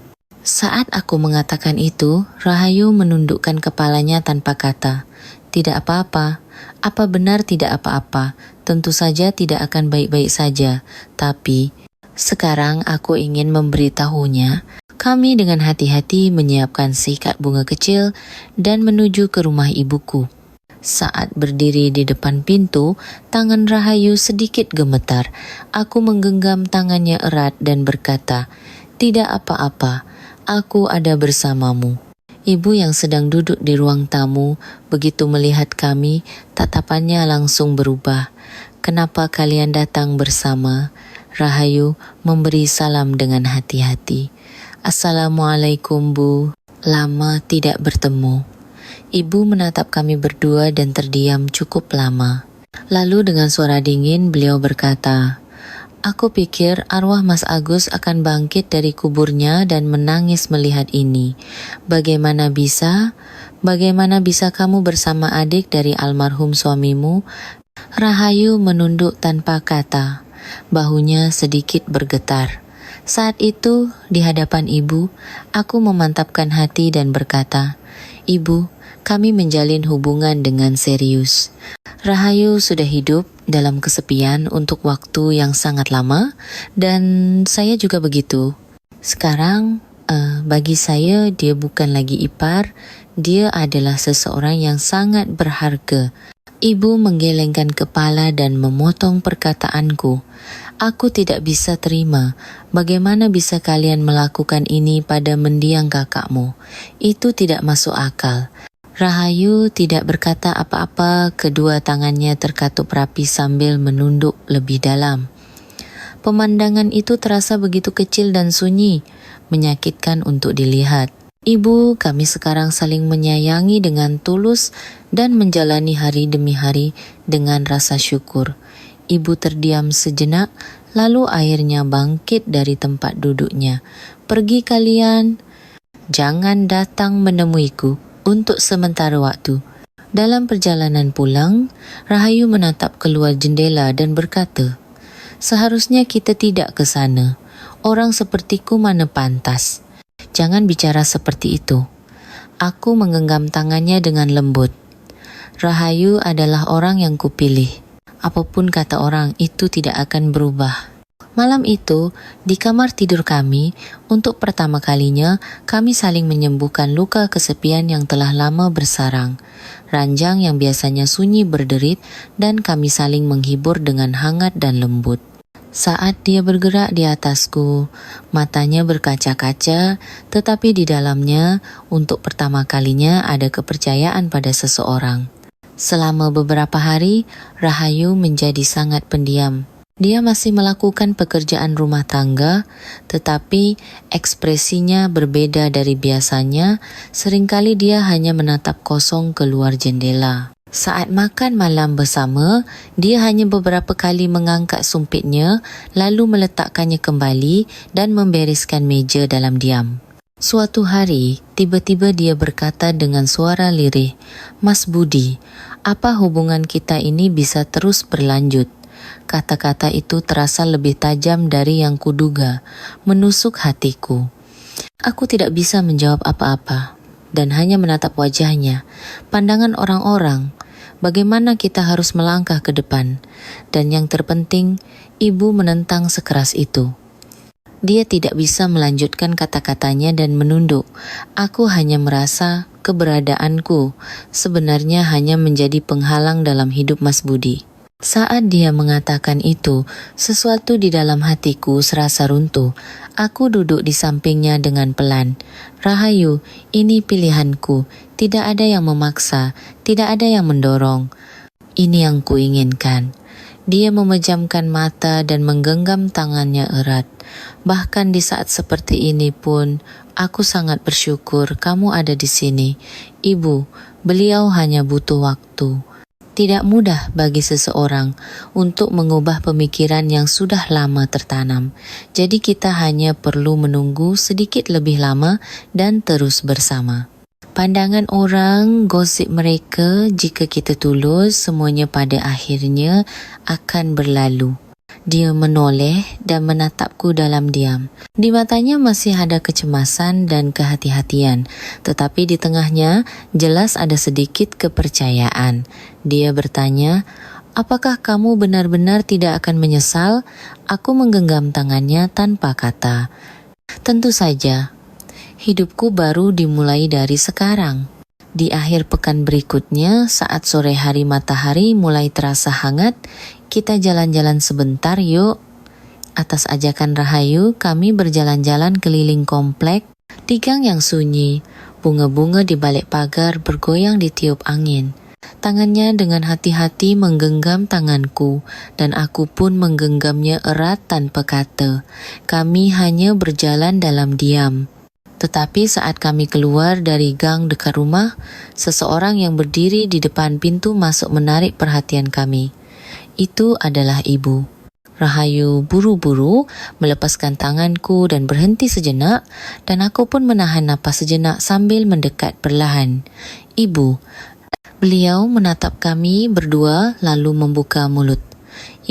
Saat aku mengatakan itu, Rahayu menundukkan kepalanya tanpa kata. "Tidak apa-apa." Apa benar tidak apa-apa? Tentu saja tidak akan baik-baik saja. Tapi, sekarang aku ingin memberitahunya. Kami dengan hati-hati menyiapkan seikat bunga kecil dan menuju ke rumah ibuku. Saat berdiri di depan pintu, tangan Rahayu sedikit gemetar. Aku menggenggam tangannya erat dan berkata, "Tidak apa-apa, aku ada bersamamu." Ibu yang sedang duduk di ruang tamu, begitu melihat kami, tatapannya langsung berubah. "Kenapa kalian datang bersama?" Rahayu memberi salam dengan hati-hati. "Assalamualaikum, Bu. Lama tidak bertemu." Ibu menatap kami berdua dan terdiam cukup lama. Lalu dengan suara dingin beliau berkata, "Aku pikir arwah Mas Agus akan bangkit dari kuburnya dan menangis melihat ini. Bagaimana bisa? Bagaimana bisa kamu bersama adik dari almarhum suamimu?" Rahayu menunduk tanpa kata. Bahunya sedikit bergetar. Saat itu, di hadapan ibu, aku memantapkan hati dan berkata, "Ibu, kami menjalin hubungan dengan serius. Rahayu sudah hidup dalam kesepian untuk waktu yang sangat lama, dan saya juga begitu. Sekarang, bagi saya dia bukan lagi ipar, dia adalah seseorang yang sangat berharga." Ibu menggelengkan kepala dan memotong perkataanku. "Aku tidak bisa terima. Bagaimana bisa kalian melakukan ini pada mendiang kakakmu? Itu tidak masuk akal." Rahayu tidak berkata apa-apa, kedua tangannya terkatup rapi sambil menunduk lebih dalam. Pemandangan itu terasa begitu kecil dan sunyi, menyakitkan untuk dilihat. Ibu, kami sekarang saling menyayangi dengan tulus dan menjalani hari demi hari dengan rasa syukur. Ibu terdiam sejenak, lalu akhirnya bangkit dari tempat duduknya. "Pergi kalian. Jangan datang menemuiku untuk sementara waktu." Dalam perjalanan pulang, Rahayu menatap keluar jendela dan berkata, "Seharusnya kita tidak ke sana. Orang sepertiku mana pantas. Jangan bicara seperti itu." Aku menggenggam tangannya dengan lembut. Rahayu adalah orang yang kupilih. Apapun kata orang, itu tidak akan berubah. Malam itu, di kamar tidur kami, untuk pertama kalinya, kami saling menyembuhkan luka kesepian yang telah lama bersarang. Ranjang yang biasanya sunyi berderit, dan kami saling menghibur dengan hangat dan lembut. Saat dia bergerak di atasku, matanya berkaca-kaca, tetapi di dalamnya, untuk pertama kalinya ada kepercayaan pada seseorang. Selama beberapa hari, Rahayu menjadi sangat pendiam. Dia masih melakukan pekerjaan rumah tangga, tetapi ekspresinya berbeda dari biasanya. Seringkali dia hanya menatap kosong keluar jendela. Saat makan malam bersama, dia hanya beberapa kali mengangkat sumpitnya, lalu meletakkannya kembali dan membereskan meja dalam diam. Suatu hari, tiba-tiba dia berkata dengan suara lirih, "Mas Budi, apa hubungan kita ini bisa terus berlanjut?" Kata-kata itu terasa lebih tajam dari yang kuduga, menusuk hatiku. Aku tidak bisa menjawab apa-apa, dan hanya menatap wajahnya. Pandangan orang-orang, bagaimana kita harus melangkah ke depan, dan yang terpenting, ibu menentang sekeras itu. Dia tidak bisa melanjutkan kata-katanya dan menunduk. Aku hanya merasa keberadaanku sebenarnya hanya menjadi penghalang dalam hidup Mas Budi. Saat dia mengatakan itu, sesuatu di dalam hatiku serasa runtuh. Aku duduk di sampingnya dengan pelan. "Rahayu, ini pilihanku. Tidak ada yang memaksa, tidak ada yang mendorong. Ini yang kuinginkan." Dia memejamkan mata dan menggenggam tangannya erat. "Bahkan di saat seperti ini pun, aku sangat bersyukur kamu ada di sini. Ibu, beliau hanya butuh waktu." Tidak mudah bagi seseorang untuk mengubah pemikiran yang sudah lama tertanam. Jadi kita hanya perlu menunggu sedikit lebih lama dan terus bersama. Pandangan orang, gosip mereka, jika kita tulus, semuanya pada akhirnya akan berlalu. Dia menoleh dan menatapku dalam diam. Di matanya masih ada kecemasan dan kehati-hatian, tetapi di tengahnya jelas ada sedikit kepercayaan. Dia bertanya, "Apakah kamu benar-benar tidak akan menyesal?" Aku menggenggam tangannya tanpa kata. "Tentu saja. Hidupku baru dimulai dari sekarang." Di akhir pekan berikutnya, saat sore hari matahari mulai terasa hangat, kita jalan-jalan sebentar yuk. Atas ajakan Rahayu, kami berjalan-jalan keliling komplek. Di gang yang sunyi, bunga-bunga di balik pagar bergoyang ditiup angin. Tangannya dengan hati-hati menggenggam tanganku, dan aku pun menggenggamnya erat tanpa kata. Kami hanya berjalan dalam diam. Tetapi saat kami keluar dari gang dekat rumah, seseorang yang berdiri di depan pintu masuk menarik perhatian kami. Itu adalah ibu. Rahayu buru-buru melepaskan tanganku dan berhenti sejenak, dan aku pun menahan napas sejenak sambil mendekat perlahan. Ibu. Beliau menatap kami berdua lalu membuka mulut.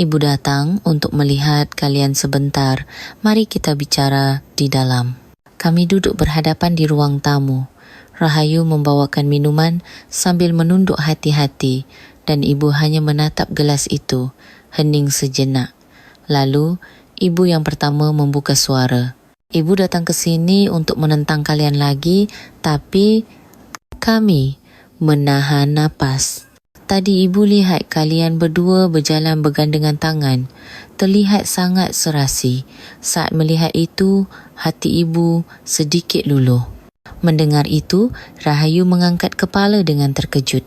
Ibu datang untuk melihat kalian sebentar. Mari kita bicara di dalam. Kami duduk berhadapan di ruang tamu. Rahayu membawakan minuman sambil menunduk hati-hati, dan ibu hanya menatap gelas itu, hening sejenak. Lalu, ibu yang pertama membuka suara. Ibu datang ke sini untuk menentang kalian lagi, tapi kami menahan napas. Tadi ibu lihat kalian berdua berjalan bergandengan tangan. Terlihat sangat serasi. Saat melihat itu, hati ibu sedikit luluh. Mendengar itu, Rahayu mengangkat kepala dengan terkejut.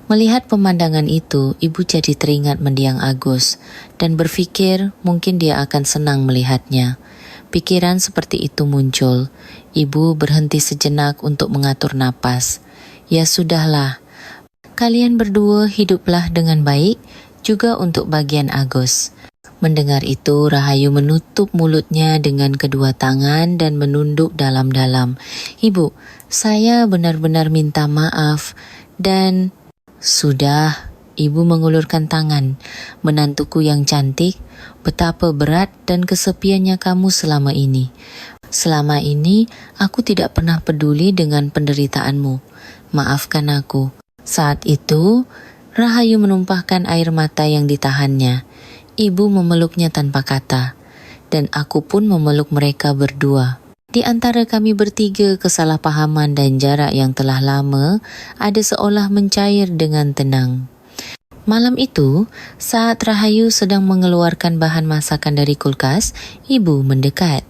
Melihat pemandangan itu, ibu jadi teringat mendiang Agus dan berfikir mungkin dia akan senang melihatnya. Pikiran seperti itu muncul. Ibu berhenti sejenak untuk mengatur napas. Ya sudahlah. Kalian berdua hiduplah dengan baik, juga untuk bagian Agus. Mendengar itu, Rahayu menutup mulutnya dengan kedua tangan dan menunduk dalam-dalam. Ibu, saya benar-benar minta maaf dan... Sudah, ibu mengulurkan tangan. Menantuku yang cantik, betapa berat dan kesepiannya kamu selama ini. Selama ini, aku tidak pernah peduli dengan penderitaanmu. Maafkan aku. Saat itu, Rahayu menumpahkan air mata yang ditahannya. Ibu memeluknya tanpa kata, dan aku pun memeluk mereka berdua. Di antara kami bertiga, kesalahpahaman dan jarak yang telah lama ada seolah mencair dengan tenang. Malam itu, saat Rahayu sedang mengeluarkan bahan masakan dari kulkas, ibu mendekat.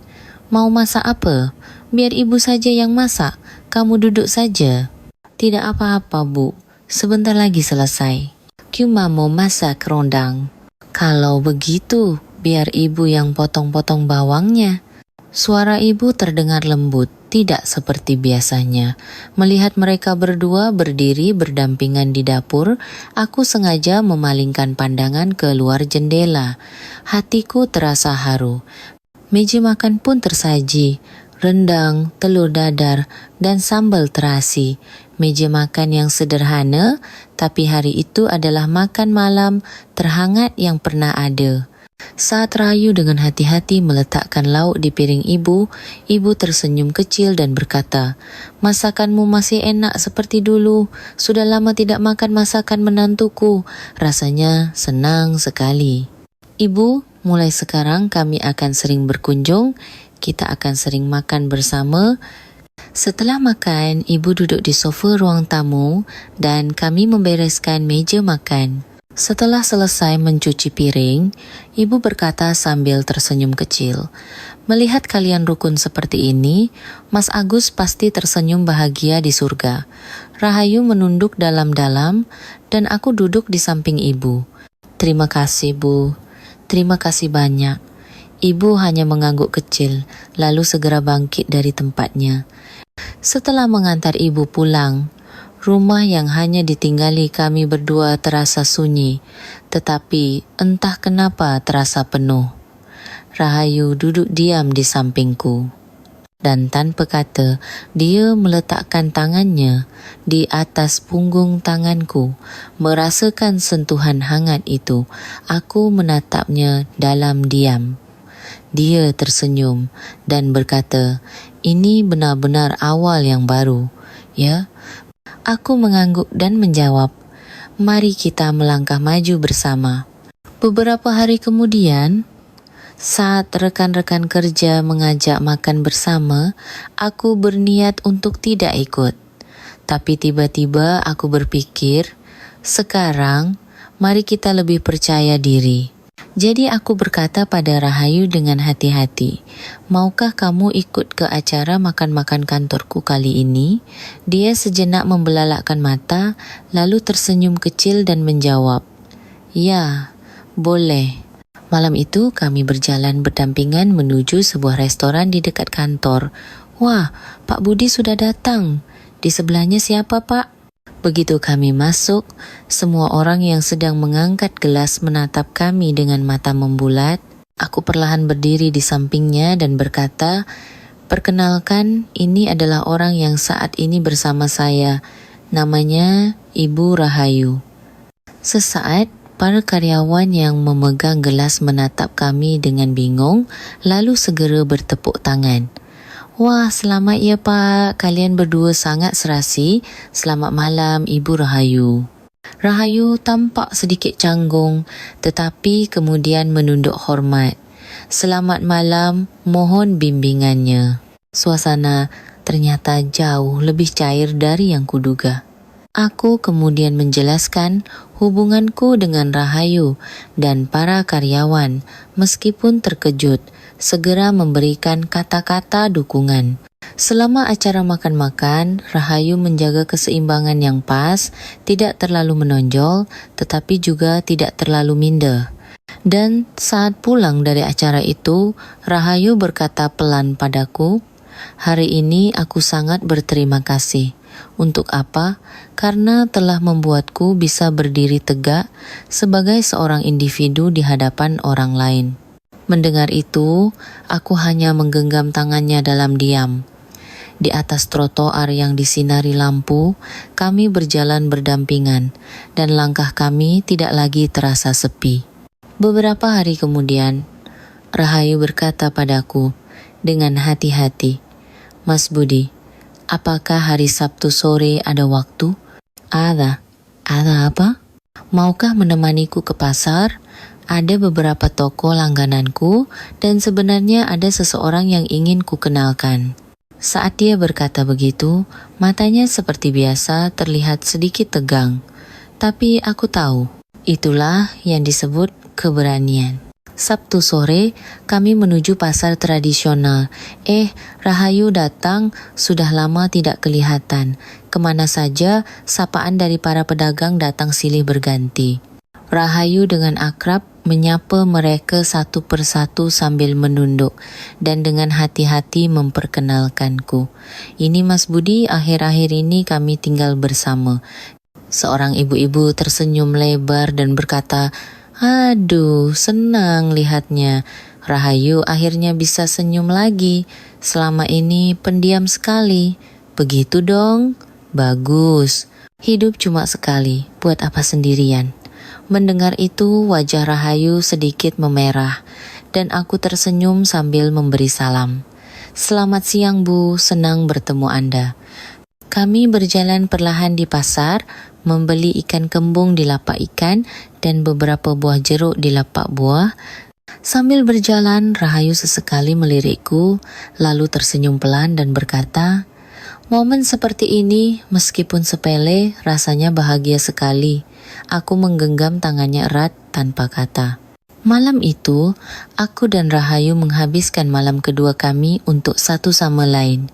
Mau masak apa? Biar ibu saja yang masak. Kamu duduk saja. Tidak apa-apa, Bu. Sebentar lagi selesai. Cuma mau masak rendang. Kalau begitu, biar ibu yang potong-potong bawangnya. Suara ibu terdengar lembut, tidak seperti biasanya. Melihat mereka berdua berdiri berdampingan di dapur, aku sengaja memalingkan pandangan ke luar jendela. Hatiku terasa haru. Meja makan pun tersaji. Rendang, telur dadar, dan sambal terasi. Meja makan yang sederhana, tapi hari itu adalah makan malam terhangat yang pernah ada. Saat Rahayu dengan hati-hati meletakkan lauk di piring ibu, ibu tersenyum kecil dan berkata, "Masakanmu masih enak seperti dulu. Sudah lama tidak makan masakan menantuku. Rasanya senang sekali." Ibu, mulai sekarang kami akan sering berkunjung. Kita akan sering makan bersama. Setelah makan, ibu duduk di sofa ruang tamu dan kami membereskan meja makan. Setelah selesai mencuci piring, ibu berkata sambil tersenyum kecil, "Melihat kalian rukun seperti ini, Mas Agus pasti tersenyum bahagia di surga." Rahayu menunduk dalam-dalam dan aku duduk di samping ibu. "Terima kasih, Bu. Terima kasih banyak." Ibu hanya mengangguk kecil, lalu segera bangkit dari tempatnya. Setelah mengantar ibu pulang, rumah yang hanya ditinggali kami berdua terasa sunyi, tetapi entah kenapa terasa penuh. Rahayu duduk diam di sampingku, dan tanpa kata, dia meletakkan tangannya di atas punggung tanganku. Merasakan sentuhan hangat itu, aku menatapnya dalam diam. Dia tersenyum dan berkata, "Ini benar-benar awal yang baru, ya?" Aku mengangguk dan menjawab, "Mari kita melangkah maju bersama." Beberapa hari kemudian, saat rekan-rekan kerja mengajak makan bersama, aku berniat untuk tidak ikut. Tapi tiba-tiba aku berpikir, sekarang mari kita lebih percaya diri. Jadi aku berkata pada Rahayu dengan hati-hati, maukah kamu ikut ke acara makan-makan kantorku kali ini? Dia sejenak membelalakkan mata, lalu tersenyum kecil dan menjawab, ya, boleh. Malam itu kami berjalan berdampingan menuju sebuah restoran di dekat kantor. Wah, Pak Budi sudah datang. Di sebelahnya siapa, Pak? Begitu kami masuk, semua orang yang sedang mengangkat gelas menatap kami dengan mata membulat. Aku perlahan berdiri di sampingnya dan berkata, perkenalkan, ini adalah orang yang saat ini bersama saya. Namanya Ibu Rahayu. Sesaat, para karyawan yang memegang gelas menatap kami dengan bingung, lalu segera bertepuk tangan. Wah, selamat ya Pak. Kalian berdua sangat serasi. Selamat malam, Ibu Rahayu. Rahayu tampak sedikit canggung, tetapi kemudian menunduk hormat. Selamat malam, mohon bimbingannya. Suasana ternyata jauh lebih cair dari yang kuduga. Aku kemudian menjelaskan hubunganku dengan Rahayu dan para karyawan, meskipun terkejut, segera memberikan kata-kata dukungan. Selama acara makan-makan, Rahayu menjaga keseimbangan yang pas, tidak terlalu menonjol, tetapi juga tidak terlalu minder. Dan saat pulang dari acara itu, Rahayu berkata pelan padaku, hari ini aku sangat berterima kasih. Untuk apa? Karena telah membuatku bisa berdiri tegak sebagai seorang individu di hadapan orang lain. Mendengar itu, aku hanya menggenggam tangannya dalam diam. Di atas trotoar yang disinari lampu, kami berjalan berdampingan, dan langkah kami tidak lagi terasa sepi. Beberapa hari kemudian, Rahayu berkata padaku dengan hati-hati, Mas Budi, apakah hari Sabtu sore ada waktu? Ada. Ada apa? Maukah menemaniku ke pasar? Ada beberapa toko langgananku dan sebenarnya ada seseorang yang ingin ku kenalkan. Saat dia berkata begitu, matanya seperti biasa terlihat sedikit tegang. Tapi aku tahu, itulah yang disebut keberanian. Sabtu sore, kami menuju pasar tradisional. Rahayu datang, sudah lama tidak kelihatan. Kemana saja, sapaan dari para pedagang datang silih berganti. Rahayu dengan akrab menyapa mereka satu persatu sambil menunduk dan dengan hati-hati memperkenalkanku. Ini Mas Budi, akhir-akhir ini kami tinggal bersama. Seorang ibu-ibu tersenyum lebar dan berkata, aduh, senang lihatnya. Rahayu akhirnya bisa senyum lagi. Selama ini pendiam sekali. Begitu dong. Bagus. Hidup cuma sekali. Buat apa sendirian? Mendengar itu, wajah Rahayu sedikit memerah. Dan aku tersenyum sambil memberi salam. Selamat siang Bu, senang bertemu Anda. Kami berjalan perlahan di pasar, membeli ikan kembung di lapak ikan dan beberapa buah jeruk di lapak buah. Sambil berjalan, Rahayu sesekali melirikku, lalu tersenyum pelan dan berkata, momen seperti ini, meskipun sepele, rasanya bahagia sekali. Aku menggenggam tangannya erat tanpa kata. Malam itu, aku dan Rahayu menghabiskan malam kedua kami untuk satu sama lain.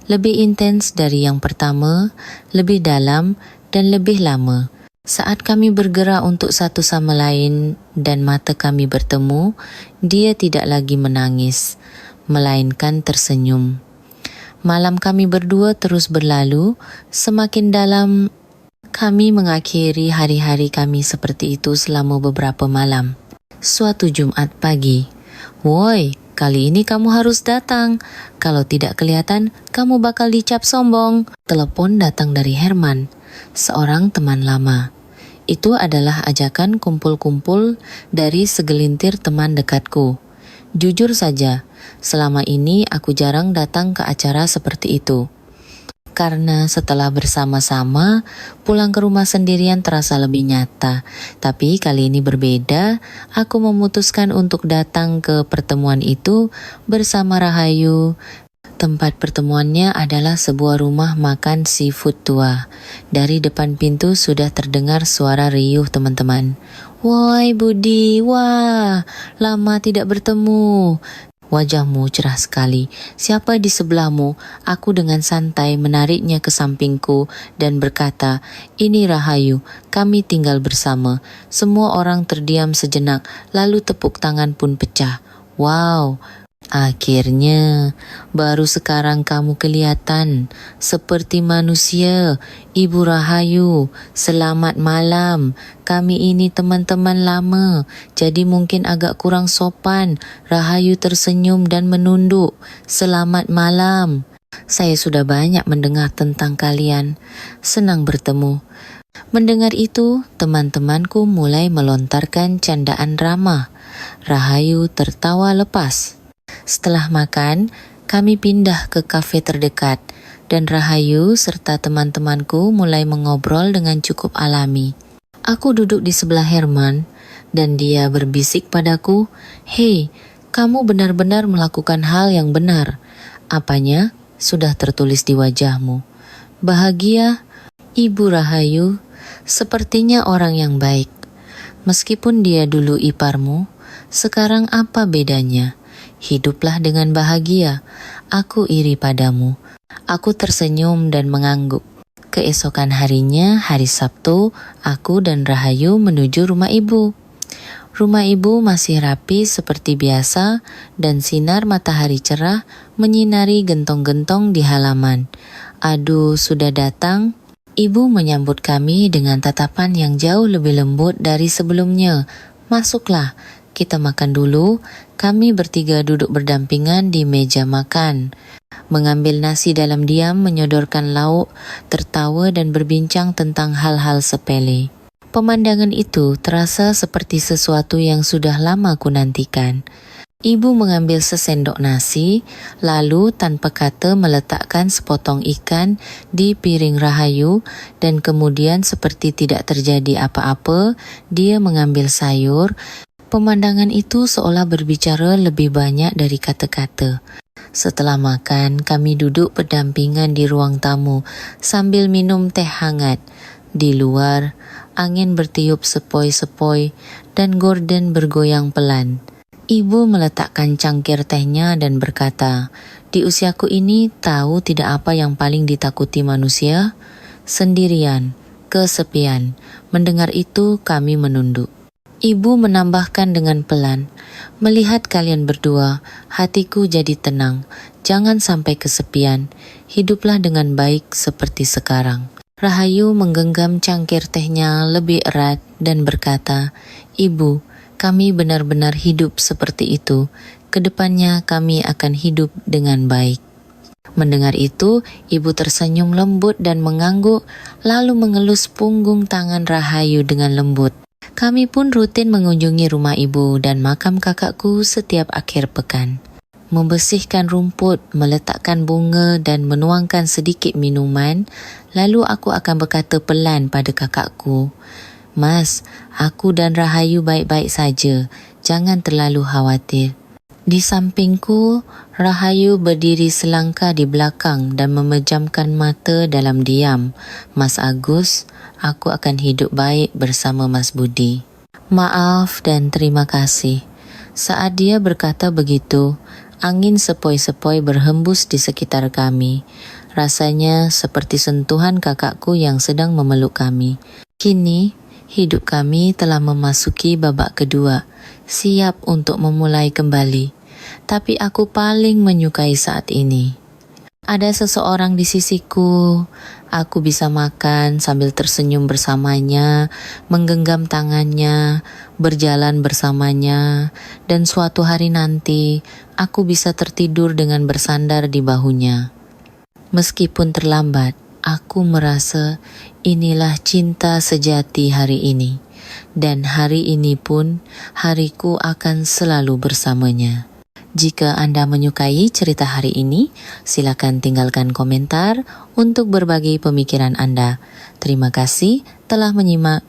Lebih intens dari yang pertama, lebih dalam, dan lebih lama. Saat kami bergerak untuk satu sama lain dan mata kami bertemu, dia tidak lagi menangis, melainkan tersenyum. Malam kami berdua terus berlalu, semakin dalam kami mengakhiri hari-hari kami seperti itu selama beberapa malam. Suatu Jumat pagi, woi, kali ini kamu harus datang. Kalau tidak kelihatan, kamu bakal dicap sombong. Telepon datang dari Herman, seorang teman lama. Itu adalah ajakan kumpul-kumpul dari segelintir teman dekatku. Jujur saja, selama ini aku jarang datang ke acara seperti itu. Karena setelah bersama-sama, pulang ke rumah sendirian terasa lebih nyata. Tapi kali ini berbeda, aku memutuskan untuk datang ke pertemuan itu bersama Rahayu Tempat pertemuannya adalah sebuah rumah makan seafood tua. Dari depan pintu sudah terdengar suara riuh teman-teman. "Woi Budi, wah, lama tidak bertemu. Wajahmu cerah sekali. Siapa di sebelahmu?" Aku dengan santai menariknya ke sampingku dan berkata, "Ini Rahayu, kami tinggal bersama." Semua orang terdiam sejenak, lalu tepuk tangan pun pecah. "Wow, akhirnya, baru sekarang kamu kelihatan seperti manusia, Ibu Rahayu. Selamat malam. Kami ini teman-teman lama, jadi mungkin agak kurang sopan." Rahayu tersenyum dan menunduk. "Selamat malam. Saya sudah banyak mendengar tentang kalian. Senang bertemu." Mendengar itu, teman-temanku mulai melontarkan candaan ramah. Rahayu tertawa lepas. Setelah makan, kami pindah ke kafe terdekat dan Rahayu serta teman-temanku mulai mengobrol dengan cukup alami. Aku duduk di sebelah Herman dan dia berbisik padaku, "Hei, kamu benar-benar melakukan hal yang benar. Apanya? Sudah tertulis di wajahmu. Bahagia, Ibu Rahayu, sepertinya orang yang baik. Meskipun dia dulu iparmu, sekarang apa bedanya? Hiduplah dengan bahagia. Aku iri padamu." Aku tersenyum dan mengangguk. Keesokan harinya, hari Sabtu, aku dan Rahayu menuju rumah ibu. Rumah ibu masih rapi seperti biasa dan sinar matahari cerah menyinari gentong-gentong di halaman. "Aduh, sudah datang?" Ibu menyambut kami dengan tatapan yang jauh lebih lembut dari sebelumnya. "Masuklah, kita makan dulu." Kami bertiga duduk berdampingan di meja makan. Mengambil nasi dalam diam, menyodorkan lauk, tertawa dan berbincang tentang hal-hal sepele. Pemandangan itu terasa seperti sesuatu yang sudah lama ku nantikan. Ibu mengambil sesendok nasi, lalu tanpa kata meletakkan sepotong ikan di piring Rahayu dan kemudian seperti tidak terjadi apa-apa, dia mengambil sayur. Pemandangan itu seolah berbicara lebih banyak dari kata-kata. Setelah makan, kami duduk berdampingan di ruang tamu sambil minum teh hangat. Di luar, angin bertiup sepoi-sepoi dan gorden bergoyang pelan. Ibu meletakkan cangkir tehnya dan berkata, "Di usiaku ini tahu tidak apa yang paling ditakuti manusia? Sendirian, kesepian." Mendengar itu, kami menunduk. Ibu menambahkan dengan pelan, "Melihat kalian berdua, hatiku jadi tenang. Jangan sampai kesepian. Hiduplah dengan baik seperti sekarang." Rahayu menggenggam cangkir tehnya lebih erat dan berkata, "Ibu, kami benar-benar hidup seperti itu. Kedepannya kami akan hidup dengan baik." Mendengar itu, ibu tersenyum lembut dan mengangguk, lalu mengelus punggung tangan Rahayu dengan lembut. Kami pun rutin mengunjungi rumah ibu dan makam kakakku setiap akhir pekan. Membersihkan rumput, meletakkan bunga dan menuangkan sedikit minuman, lalu aku akan berkata pelan pada kakakku, "Mas, aku dan Rahayu baik-baik saja. Jangan terlalu khawatir." Di sampingku, Rahayu berdiri selangkah di belakang dan memejamkan mata dalam diam. "Mas Agus, aku akan hidup baik bersama Mas Budi. Maaf dan terima kasih." Saat dia berkata begitu, angin sepoi-sepoi berhembus di sekitar kami. Rasanya seperti sentuhan kakakku yang sedang memeluk kami. Kini, hidup kami telah memasuki babak kedua, siap untuk memulai kembali. Tapi aku paling menyukai saat ini. Ada seseorang di sisiku. Aku bisa makan sambil tersenyum bersamanya, menggenggam tangannya, berjalan bersamanya, dan suatu hari nanti aku bisa tertidur dengan bersandar di bahunya. Meskipun terlambat, aku merasa inilah cinta sejati hari ini. Dan hari ini pun hariku akan selalu bersamanya. Jika Anda menyukai cerita hari ini, silakan tinggalkan komentar untuk berbagi pemikiran Anda. Terima kasih telah menyimak.